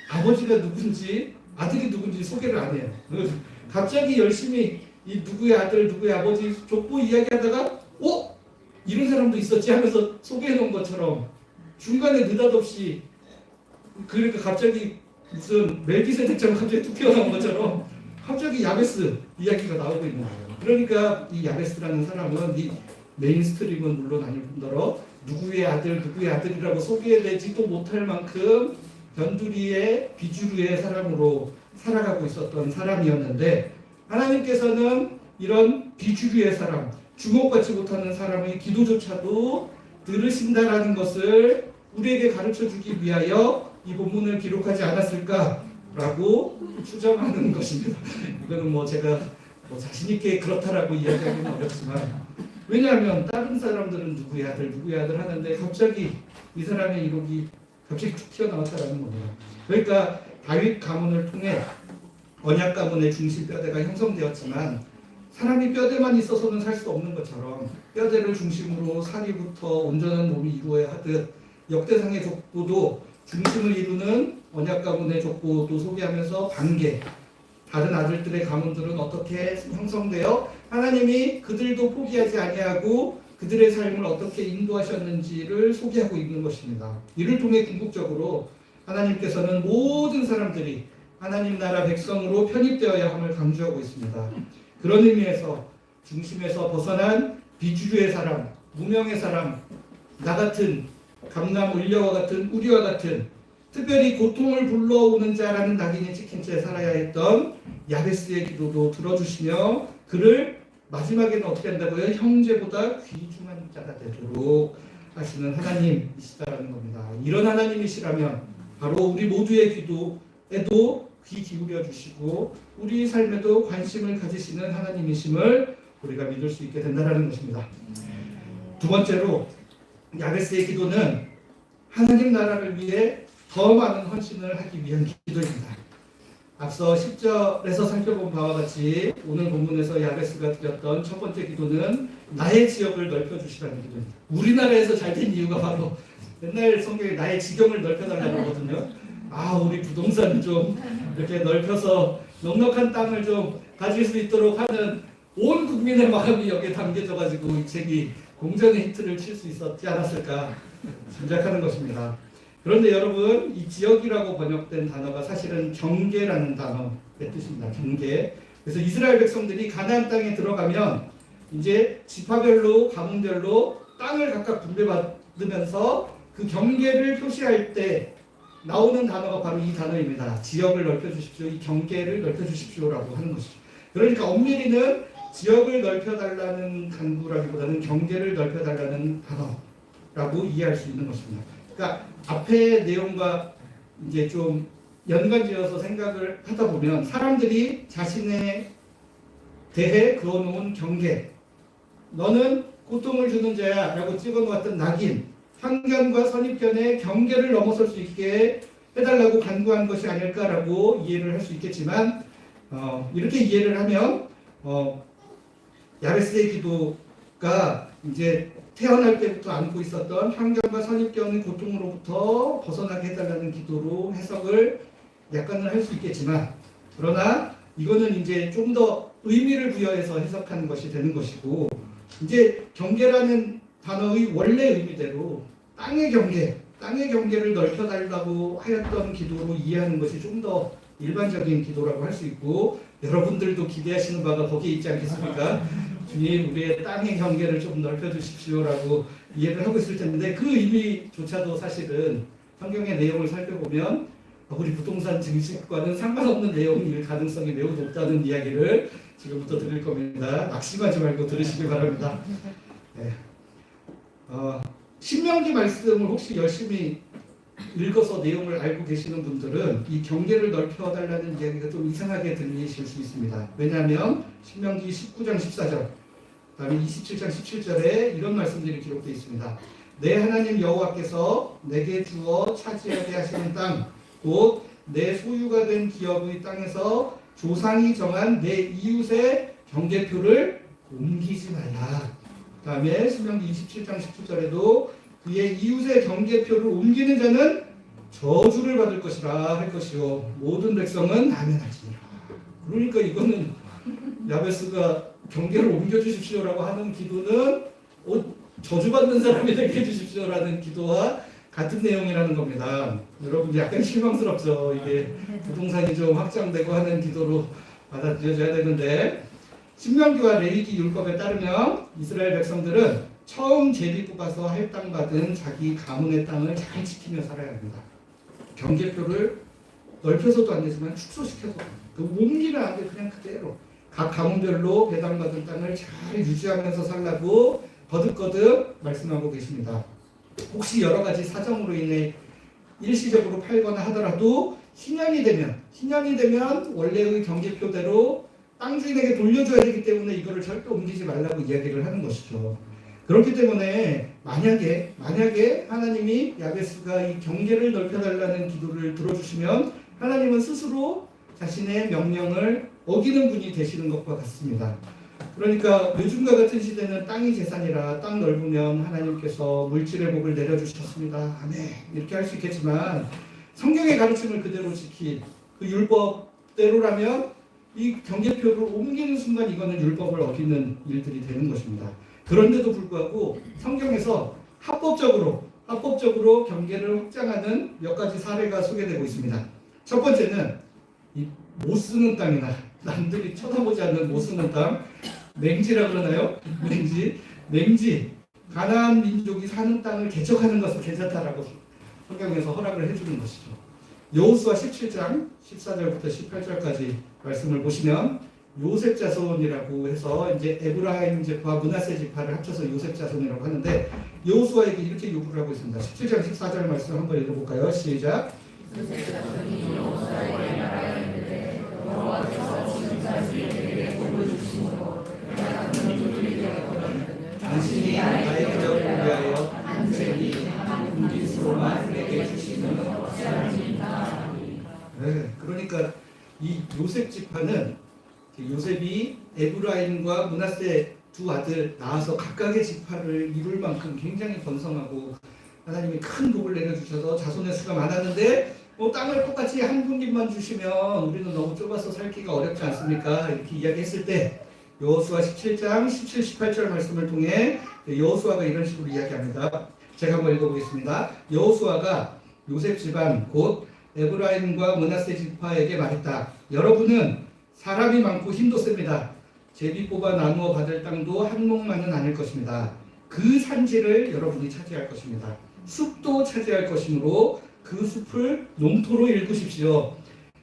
아버지가 누군지 아들이 누군지 소개를 안 해요. 갑자기 열심히 이 누구의 아들 누구의 아버지 족보 이야기하다가 이런 사람도 있었지 하면서 소개해 놓은 것처럼 중간에 느닷없이 그러니까 갑자기 무슨 멜기세덱처럼 갑자기 툭 튀어나온 것처럼 갑자기 야베스 이야기가 나오고 있는 거예요. 그러니까 이 야베스라는 사람은 이 메인스트림은 물론 아닐 뿐더러 누구의 아들이라고 소개되지도 못할 만큼 변두리의 비주류의 사람으로 살아가고 있었던 사람이었는데 하나님께서는 이런 비주류의 사람, 주목받지 못하는 사람의 기도조차도 들으신다라는 것을 우리에게 가르쳐주기 위하여 이 본문을 기록하지 않았을까라고 추정하는 것입니다. 이거는 뭐 제가 자신 있게 그렇다라고 이야기하기는 어렵지만 왜냐하면 다른 사람들은 누구의 아들 하는데 갑자기 이 사람의 이력이 갑자기 툭 튀어나왔다라는 겁니다. 그러니까 다윗 가문을 통해 언약 가문의 중심 뼈대가 형성되었지만 사람이 뼈대만 있어서는 살 수 없는 것처럼 뼈대를 중심으로 사리부터 온전한 몸이 이루어야 하듯 역대상의 족보도 중심을 이루는 언약 가문의 족보도 소개하면서 반계 다른 아들들의 가문들은 어떻게 형성되어 하나님이 그들도 포기하지 아니하고 그들의 삶을 어떻게 인도하셨는지를 소개하고 있는 것입니다. 이를 통해 궁극적으로 하나님께서는 모든 사람들이 하나님 나라 백성으로 편입되어야 함을 강조하고 있습니다. 그런 의미에서 중심에서 벗어난 비주류의 사람, 무명의 사람, 나 같은 감남 울려와 같은 우리와 같은 특별히 고통을 불러오는 자라는 낙인이 찍힌 채 살아야 했던 야베스의 기도도 들어주시며 그를 마지막에는 어떻게 한다고요? 형제보다 귀중한 자가 되도록 하시는 하나님이시다라는 겁니다. 이런 하나님이시라면 바로 우리 모두의 기도에도 귀 기울여 주시고 우리 삶에도 관심을 가지시는 하나님이심을 우리가 믿을 수 있게 된다는 것입니다. 두 번째로 야베스의 기도는 하나님 나라를 위해 더 많은 헌신을 하기 위한 기도입니다. 앞서 10절에서 살펴본 바와 같이 오늘 본문에서 야베스가 드렸던 첫 번째 기도는 나의 지역을 넓혀주시라는 기도입니다. 우리나라에서 잘 된 이유가 바로 옛날 성경에 나의 지경을 넓혀달라고 하거든요. 우리 부동산 좀 이렇게 넓혀서 넉넉한 땅을 좀 가질 수 있도록 하는 온 국민의 마음이 여기에 담겨져가지고 이 책이 공전의 히트를 칠 수 있었지 않았을까 짐작하는 것입니다. 그런데 여러분, 이 지역이라고 번역된 단어가 사실은 경계라는 단어의 뜻입니다. 경계. 그래서 이스라엘 백성들이 가나안 땅에 들어가면 이제 지파별로 가문별로 땅을 각각 분배받으면서 그 경계를 표시할 때 나오는 단어가 바로 이 단어입니다. 지역을 넓혀주십시오. 이 경계를 넓혀주십시오라고 하는 것이죠. 그러니까 엄밀히는 지역을 넓혀달라는 간구라기보다는 경계를 넓혀달라는 단어라고 이해할 수 있는 것입니다. 그러니까 앞의 내용과 이제 좀 연관지어서 생각을 하다 보면 사람들이 자신에 대해 그어놓은 경계, 너는 고통을 주는 자야 라고 찍어놓았던 낙인, 편견과 선입견의 경계를 넘어설 수 있게 해달라고 간구한 것이 아닐까라고 이해를 할 수 있겠지만 이렇게 이해를 하면 야베스의 기도가 이제 태어날 때부터 안고 있었던 편견과 선입견의 고통으로부터 벗어나게 해달라는 기도로 해석을 약간은 할 수 있겠지만 그러나 이거는 이제 좀 더 의미를 부여해서 해석하는 것이 되는 것이고 이제 경계라는 단어의 원래 의미대로 땅의 경계를 넓혀달라고 하였던 기도로 이해하는 것이 좀 더 일반적인 기도라고 할 수 있고 여러분들도 기대하시는 바가 거기에 있지 않겠습니까? 주님, 우리의 땅의 경계를 좀 넓혀주십시오라고 이해를 하고 있을 텐데 그 의미조차도 사실은 성경의 내용을 살펴보면 우리 부동산 증식과는 상관없는 내용일 가능성이 매우 높다는 이야기를 지금부터 드릴 겁니다. 낙심하지 말고 들으시기 바랍니다. 네. 신명기 말씀을 혹시 열심히 읽어서 내용을 알고 계시는 분들은 이 경계를 넓혀달라는 이야기가 좀 이상하게 들리실 수 있습니다. 왜냐하면 신명기 19장 14절 그다음에 27장 17절에 이런 말씀들이 기록되어 있습니다. 내 하나님 여호와께서 내게 주어 차지하게 하시는 땅, 곧 내 소유가 된 기업의 땅에서 조상이 정한 내 이웃의 경계표를 옮기지 말라. 그 다음에 신명기 27장 19절에도 그의 이웃의 경계표를 옮기는 자는 저주를 받을 것이라 할 것이요 모든 백성은 아멘할지니라. 그러니까 이거는 야베스가 경계를 옮겨주십시오라고 하는 기도는 저주받는 사람이 되게 해주십시오라는 기도와 같은 내용이라는 겁니다. 여러분 약간 실망스럽죠. 이게 부동산이 좀 확장되고 하는 기도로 받아들여져야 되는데 신명기와 레위기 율법에 따르면 이스라엘 백성들은 처음 제비 뽑아서 할당 받은 자기 가문의 땅을 잘 지키며 살아야 합니다. 경계표를 넓혀서도 안 되지만 축소시켜서 옮기면 안 돼. 그냥 그대로 각 가문별로 배당받은 땅을 잘 유지하면서 살라고 거듭거듭 말씀하고 계십니다. 혹시 여러 가지 사정으로 인해 일시적으로 팔거나 하더라도 신년이 되면 원래의 경계표대로 땅 주인에게 돌려줘야 되기 때문에 이거를 절대 옮기지 말라고 이야기를 하는 것이죠. 그렇기 때문에 만약에 하나님이 야베스가 이 경계를 넓혀달라는 기도를 들어주시면 하나님은 스스로 자신의 명령을 어기는 분이 되시는 것과 같습니다. 그러니까 요즘과 같은 시대는 땅이 재산이라 땅 넓으면 하나님께서 물질의 복을 내려주셨습니다. 아멘. 이렇게 할 수 있겠지만 성경의 가르침을 그대로 지킨 그 율법대로라면 이 경계표를 옮기는 순간 이거는 율법을 어기는 일들이 되는 것입니다. 그런데도 불구하고 성경에서 합법적으로 경계를 확장하는 몇 가지 사례가 소개되고 있습니다. 첫 번째는 이 못 쓰는 땅이나 남들이 쳐다보지 않는 못 쓰는 땅, 맹지라 그러나요? 맹지. 가나안 민족이 사는 땅을 개척하는 것은 괜찮다라고 성경에서 허락을 해주는 것이죠. 여호수아 17장 14절부터 18절까지 말씀을 보시면 요셉 자손이라고 해서 이제 에브라임 지파, 므낫세 지파를 합쳐서 요셉 자손이라고 하는데 여호수아에게 이렇게 요구를 하고 있습니다. 17장 14절 말씀 한번 읽어볼까요? 시작. 당신이 나의 기적을 위하여 안색이 군기수로만 내게 주시는 네, 그러니까 이 요셉 지파는 요셉이 에브라임과 므낫세 두 아들 낳아서 각각의 지파를 이룰 만큼 굉장히 번성하고 하나님이 큰 복을 내려주셔서 자손의 수가 많았는데 땅을 똑같이 한 분깃만 주시면 우리는 너무 좁아서 살기가 어렵지 않습니까? 이렇게 이야기했을 때 여호수아 17장 17, 18절 말씀을 통해 여호수아가 이런 식으로 이야기합니다. 제가 한번 읽어보겠습니다. 여호수아가 요셉 집안 곧 에브라임과 므낫세 지파에게 말했다. 여러분은 사람이 많고 힘도 셉니다. 제비 뽑아 나누어 받을 땅도 한 몫만은 아닐 것입니다. 그 산지를 여러분이 차지할 것입니다. 숲도 차지할 것이므로 그 숲을 농토로 일구십시오.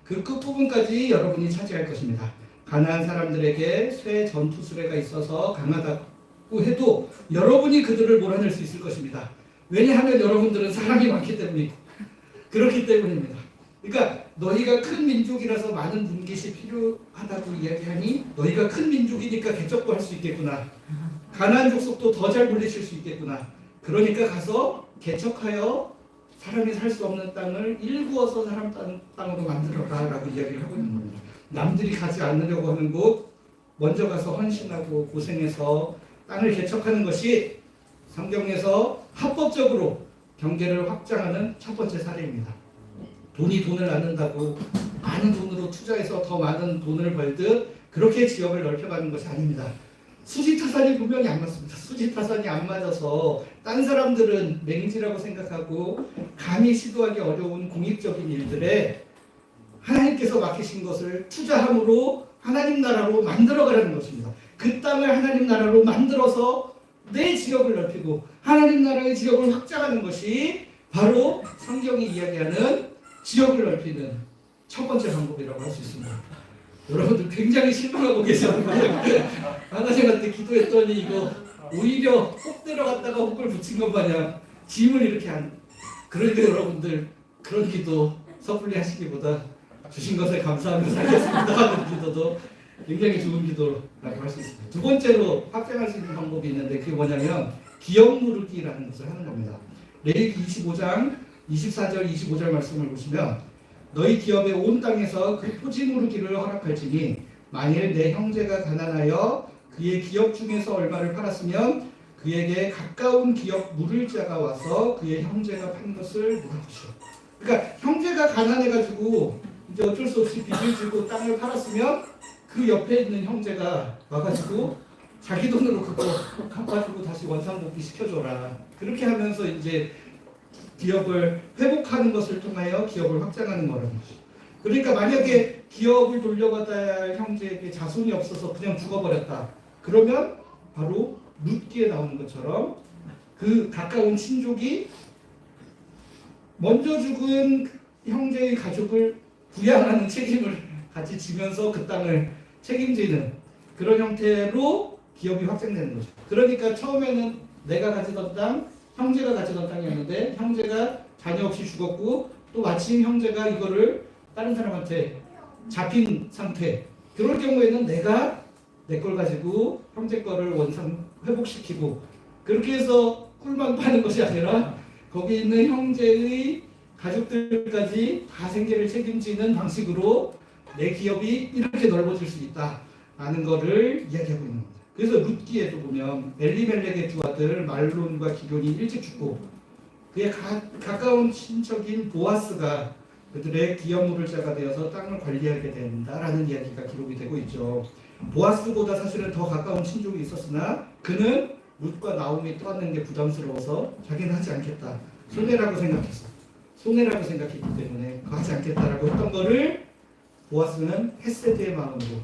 그 끝부분까지 여러분이 차지할 것입니다. 가나안 사람들에게 쇠 전투 수레가 있어서 강하다고 해도 여러분이 그들을 몰아낼 수 있을 것입니다. 왜냐하면 여러분들은 사람이 많기 때문이고 그렇기 때문입니다. 그러니까 너희가 큰 민족이라서 많은 분깃이 필요하다고 이야기하니 너희가 큰 민족이니까 개척도 할 수 있겠구나. 가나안 족속도 더 잘 물리칠 수 있겠구나. 그러니까 가서 개척하여 사람이 살 수 없는 땅을 일구어서 사람 땅으로 만들어라 라고 이야기를 하고 있는 겁니다. 남들이 가지 않으려고 하는 곳 먼저 가서 헌신하고 고생해서 땅을 개척하는 것이 성경에서 합법적으로 경계를 확장하는 첫 번째 사례입니다. 돈이 돈을 낳는다고 많은 돈으로 투자해서 더 많은 돈을 벌듯 그렇게 지역을 넓혀가는 것이 아닙니다. 수지타산이 분명히 안 맞습니다. 수지타산이 안 맞아서 딴 사람들은 맹지라고 생각하고 감히 시도하기 어려운 공익적인 일들에 하나님께서 맡기신 것을 투자함으로 하나님 나라로 만들어가라는 것입니다. 그 땅을 하나님 나라로 만들어서 내 지역을 넓히고 하나님 나라의 지역을 확장하는 것이 바로 성경이 이야기하는 지역을 넓히는 첫 번째 방법이라고 할 수 있습니다. 여러분들 굉장히 실망하고 계셨는데 하나님한테 기도했더니 이거 오히려 혹 들어갔다가 혹을 붙인 것 마냥 짐을 이렇게 한. 그런데 여러분들 그런 기도 섣불리 하시기보다 주신 것에 감사하며 살겠습니다 하는 기도도 굉장히 좋은 기도라고 할 수 있습니다. 두 번째로 확장할 수 있는 방법이 있는데 그게 뭐냐면 기업 누르기라는 것을 하는 겁니다. 레위기 25장 24절 25절 말씀을 보시면 너희 기업의 온 땅에서 그 토지 누르기를 허락할지니 만일 내 형제가 가난하여 그의 기업 중에서 얼마를 팔았으면 그에게 가까운 기업 물을 자가 와서 그의 형제가 판 것을 물어보시오. 그러니까 형제가 가난해가지고 이제 어쩔 수 없이 빚을 지고 땅을 팔았으면 그 옆에 있는 형제가 와가지고 자기 돈으로 그거 갚아주고 다시 원상복귀 시켜줘라. 그렇게 하면서 이제 기업을 회복하는 것을 통하여 기업을 확장하는 거라는 것이죠. 그러니까 만약에 기업을 돌려받아야 할 형제에게 자손이 없어서 그냥 죽어버렸다. 그러면 바로 룻기에 나오는 것처럼 그 가까운 친족이 먼저 죽은 형제의 가족을 부양하는 책임을 같이 지면서 그 땅을 책임지는 그런 형태로 기업이 확장되는 거죠. 그러니까 처음에는 내가 가지던 땅, 형제가 가지던 땅이었는데 형제가 자녀 없이 죽었고 또 마침 형제가 이거를 다른 사람한테 잡힌 상태. 그럴 경우에는 내가 내 걸 가지고 형제 거를 원상 회복시키고 그렇게 해서 꿀만 파는 것이 아니라 거기 있는 형제의 가족들까지 다 생계를 책임지는 방식으로 내 기업이 이렇게 넓어질 수 있다라는 것을 이야기하고 있는 겁니다. 그래서 룻기에도 보면 엘리멜렉의 두 아들 말론과 기럯이 일찍 죽고 그의 가까운 친척인 보아스가 그들의 기업물을 자가 되어서 땅을 관리하게 된다라는 이야기가 기록이 되고 있죠. 보아스보다 사실은 더 가까운 친족이 있었으나 그는 룻과 나오미 떠안는 게 부담스러워서 자기는 하지 않겠다. 손해라고 생각했어. 손해라고 생각했기 때문에 그거 하지 않겠다라고 했던 거를 보아스는 헤세드의 마음으로,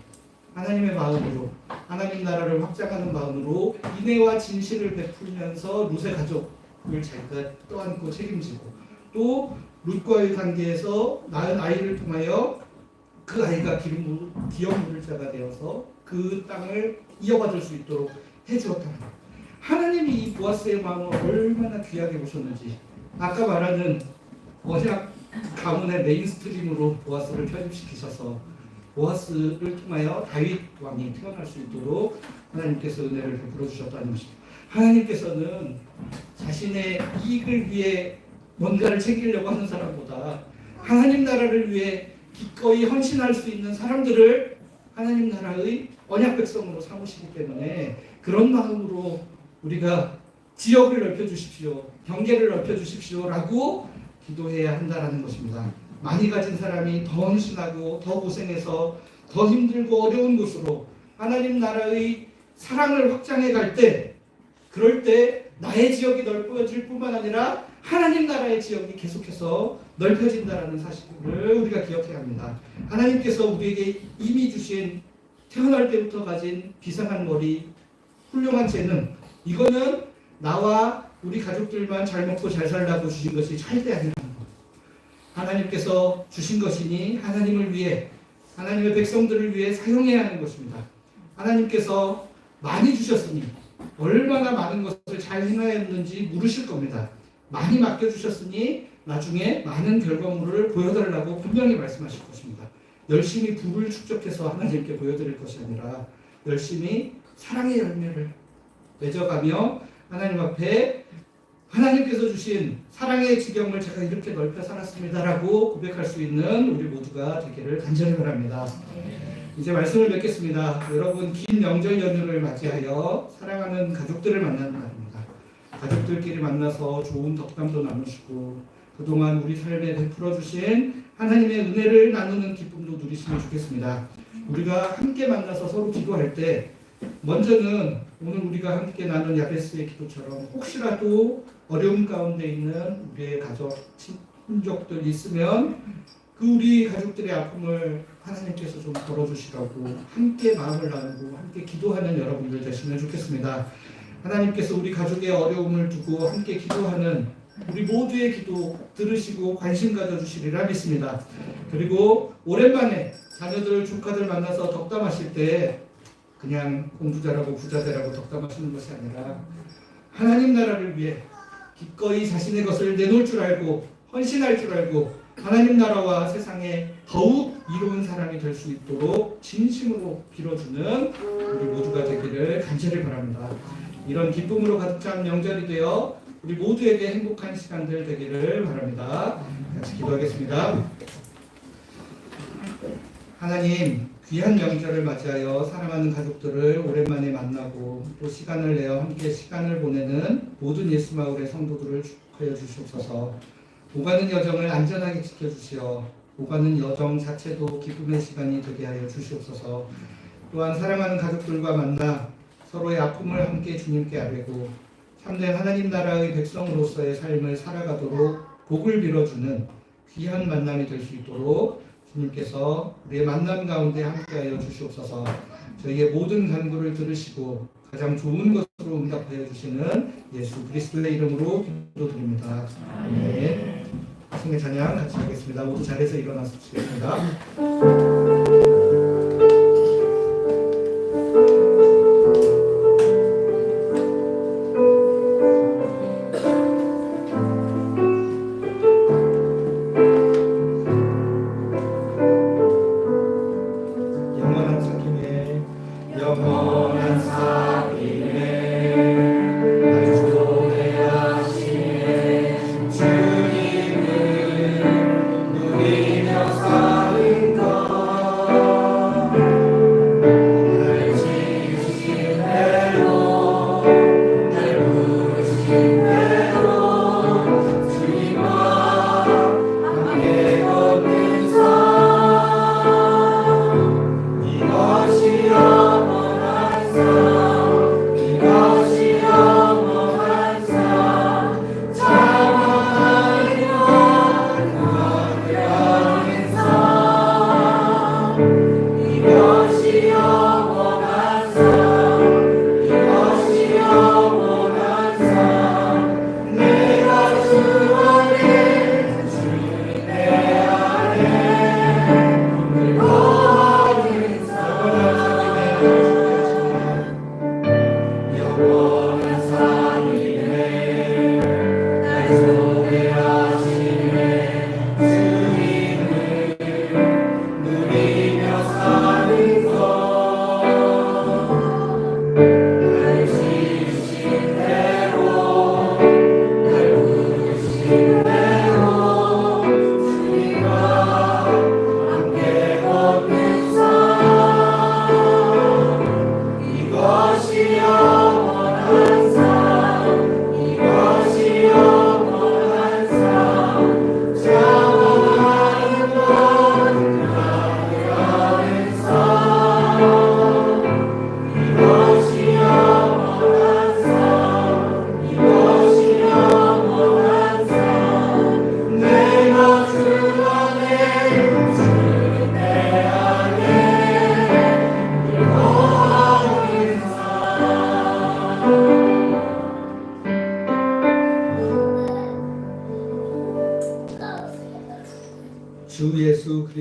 하나님의 마음으로, 하나님 나라를 확장하는 마음으로 인애와 진실을 베풀면서 룻의 가족을 자기가 떠안고 책임지고, 또 룻과의 관계에서 낳은 아이를 통하여 그 아이가 기업물을 자가 되어서 그 땅을 이어받을 수 있도록 해주었다. 하나님이 이 보아스의 마음을 얼마나 귀하게 보셨는지, 아까 말하는 언약 가문의 메인스트림으로 보아스를 편입시키셔서 보아스를 통하여 다윗 왕이 태어날 수 있도록 하나님께서 은혜를 베풀어 주셨다는 것입니다. 하나님께서는 자신의 이익을 위해 뭔가를 챙기려고 하는 사람보다 하나님 나라를 위해 기꺼이 헌신할 수 있는 사람들을 하나님 나라의 언약 백성으로 삼으시기 때문에 그런 마음으로 우리가 지역을 넓혀주십시오, 경계를 넓혀주십시오라고 기도해야 한다는 것입니다. 많이 가진 사람이 더 헌신하고 더 고생해서 더 힘들고 어려운 곳으로 하나님 나라의 사랑을 확장해 갈 때, 그럴 때 나의 지역이 넓어질 뿐만 아니라 하나님 나라의 지역이 계속해서 넓혀진다는 사실을 우리가 기억해야 합니다. 하나님께서 우리에게 이미 주신 태어날 때부터 가진 비상한 머리, 훌륭한 재능, 이거는 나와 우리 가족들만 잘 먹고 잘 살라고 주신 것이 절대 아니라는 것. 하나님께서 주신 것이니 하나님을 위해, 하나님의 백성들을 위해 사용해야 하는 것입니다. 하나님께서 많이 주셨으니 얼마나 많은 것을 잘 행하였는지 물으실 겁니다. 많이 맡겨주셨으니 나중에 많은 결과물을 보여달라고 분명히 말씀하실 것입니다. 열심히 부를 축적해서 하나님께 보여드릴 것이 아니라 열심히 사랑의 열매를 맺어가며 하나님 앞에 하나님께서 주신 사랑의 지경을 제가 이렇게 넓혀 살았습니다라고 고백할 수 있는 우리 모두가 되기를 간절히 바랍니다. 이제 말씀을 맺겠습니다. 여러분, 긴 명절 연휴를 맞이하여 사랑하는 가족들을 만나는 날입니다. 가족들끼리 만나서 좋은 덕담도 나누시고 그동안 우리 삶에 베풀어 주신 하나님의 은혜를 나누는 기쁨도 누리시면 좋겠습니다. 우리가 함께 만나서 서로 기도할 때 먼저는 오늘 우리가 함께 나눈 야베스의 기도처럼 혹시라도 어려움 가운데 있는 우리의 가족, 친족들 있으면 그 우리 가족들의 아픔을 하나님께서 좀 덜어주시라고 함께 마음을 나누고 함께 기도하는 여러분들 되시면 좋겠습니다. 하나님께서 우리 가족의 어려움을 두고 함께 기도하는 우리 모두의 기도 들으시고 관심 가져주시리라 믿습니다. 그리고 오랜만에 자녀들, 조카들 만나서 덕담하실 때 그냥 공부 잘하고 부자 되라고 덕담하시는 것이 아니라 하나님 나라를 위해 기꺼이 자신의 것을 내놓을 줄 알고 헌신할 줄 알고 하나님 나라와 세상에 더욱 이로운 사람이 될 수 있도록 진심으로 빌어주는 우리 모두가 되기를 간절히 바랍니다. 이런 기쁨으로 가득 찬 명절이 되어 우리 모두에게 행복한 시간들 되기를 바랍니다. 같이 기도하겠습니다. 하나님, 귀한 명절을 맞이하여 사랑하는 가족들을 오랜만에 만나고 또 시간을 내어 함께 시간을 보내는 모든 예수마을의 성도들을 축하해 주시옵소서. 오가는 여정을 안전하게 지켜주시어 오가는 여정 자체도 기쁨의 시간이 되게 하여 주시옵소서. 또한 사랑하는 가족들과 만나 서로의 아픔을 함께 주님께 아뢰고 참된 하나님 나라의 백성으로서의 삶을 살아가도록 복을 빌어주는 귀한 만남이 될 수 있도록 주님께서 우리의 만남 가운데 함께하여 주시옵소서. 저희의 모든 간구를 들으시고 가장 좋은 것으로 응답하여 주시는 예수 그리스도의 이름으로 기도드립니다. 아멘. 승의 찬양 같이 하겠습니다. 모두 자리에서 일어나시겠습니다. 함께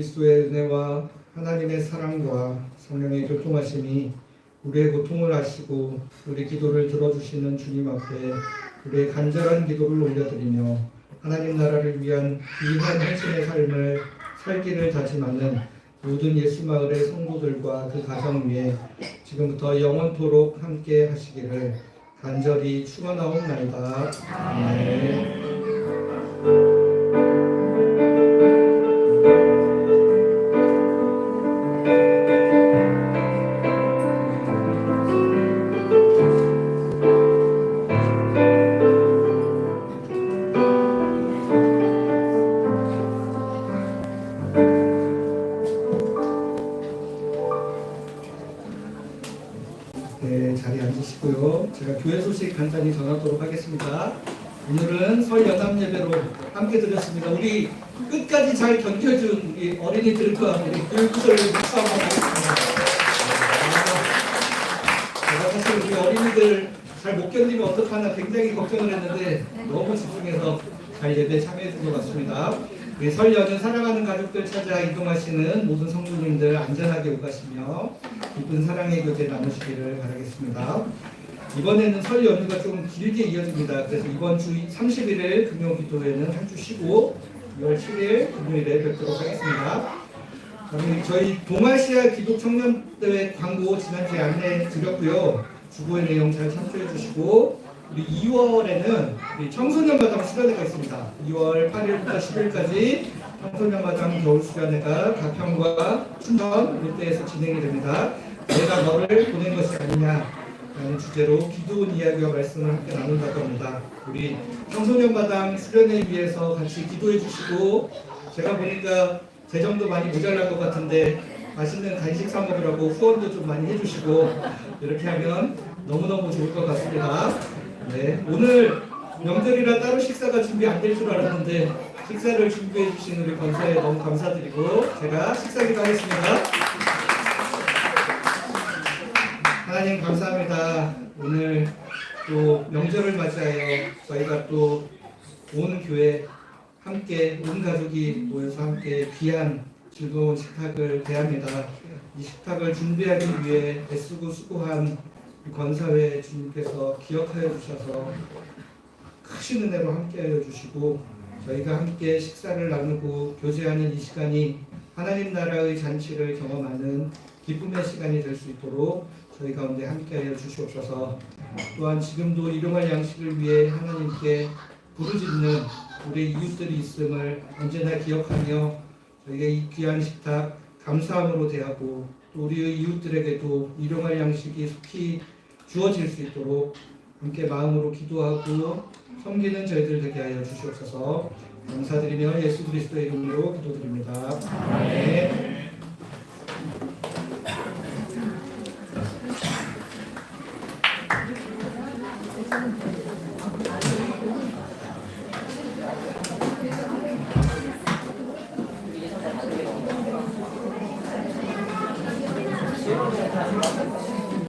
그리스도의 은혜와 하나님의 사랑과 성령의 교통하심이 우리의 고통을 아시고 우리 기도를 들어주시는 주님 앞에 우리의 간절한 기도를 올려드리며 하나님 나라를 위한 귀한 헌신의 삶을 살기를 다짐하는 모든 예수마을의 성도들과 그 가정 위에 지금부터 영원토록 함께 하시기를 간절히 축원하옵나이다. 아멘. 네, 자리에 앉으시고요. 제가 교회 소식 간단히 전하도록 하겠습니다. 오늘은 설 연합 예배로 함께 드렸습니다. 우리 끝까지 잘 견뎌준 우리 어린이들과 우리 교육부서를 박수 한번 하겠습니다. 제가 사실 우리 어린이들 잘 못 견디면 어떡하나 굉장히 걱정을 했는데 너무 집중해서 잘 예배 참여해 준 것 같습니다. 우리 설 연휴 사랑하는 가족들 찾아 이동하시는 모든 성도님들 안전하게 오가시며 기쁜 사랑의 교제 나누시기를 바라겠습니다. 이번에는 설 연휴가 좀 길게 이어집니다. 그래서 이번 주 31일 금요 기도회는 한 주 쉬고 2월 7일 금요일에 뵙도록 하겠습니다. 그럼 저희 동아시아 기독 청년대회 광고 지난주에 안내해 드렸고요. 주보의 내용 잘 참조해 주시고 우리 2월에는 우리 청소년마당 수련회가 있습니다. 2월 8일부터 10일까지 청소년마당 겨울수련회가 가평과 춘천 일대에서 진행이 됩니다. 내가 너를 보낸 것이 아니냐라는 주제로 기도원 이야기와 말씀을 함께 나눈다고 합니다. 우리 청소년마당 수련회 위해서 같이 기도해 주시고 제가 보니까 재정도 많이 모자란 것 같은데 맛있는 간식 사 먹으라고 후원도 좀 많이 해주시고 이렇게 하면 너무너무 좋을 것 같습니다. 네, 오늘 명절이라 따로 식사가 준비 안 될 줄 알았는데 식사를 준비해 주신 우리 권사에 너무 감사드리고 제가 식사 기도하겠습니다. 하나님 감사합니다. 오늘 또 명절을 맞이하여 저희가 또 온 교회 함께 온 가족이 모여서 함께 귀한 즐거운 식탁을 대합니다. 이 식탁을 준비하기 위해 애쓰고 수고한 권사회 주님께서 기억하여 주셔서 크신 은혜로 함께하여 주시고 저희가 함께 식사를 나누고 교제하는 이 시간이 하나님 나라의 잔치를 경험하는 기쁨의 시간이 될 수 있도록 저희 가운데 함께하여 주시옵소서. 또한 지금도 일용할 양식을 위해 하나님께 부르짖는 우리 이웃들이 있음을 언제나 기억하며 저희가 이 귀한 식탁 감사함으로 대하고 또 우리의 이웃들에게도 일용할 양식이 속히 주어질 수 있도록 함께 마음으로 기도하고 섬기는 저희들 되게 하여 주시옵소서. 감사드리며 예수 그리스도의 이름으로 기도드립니다. 아멘.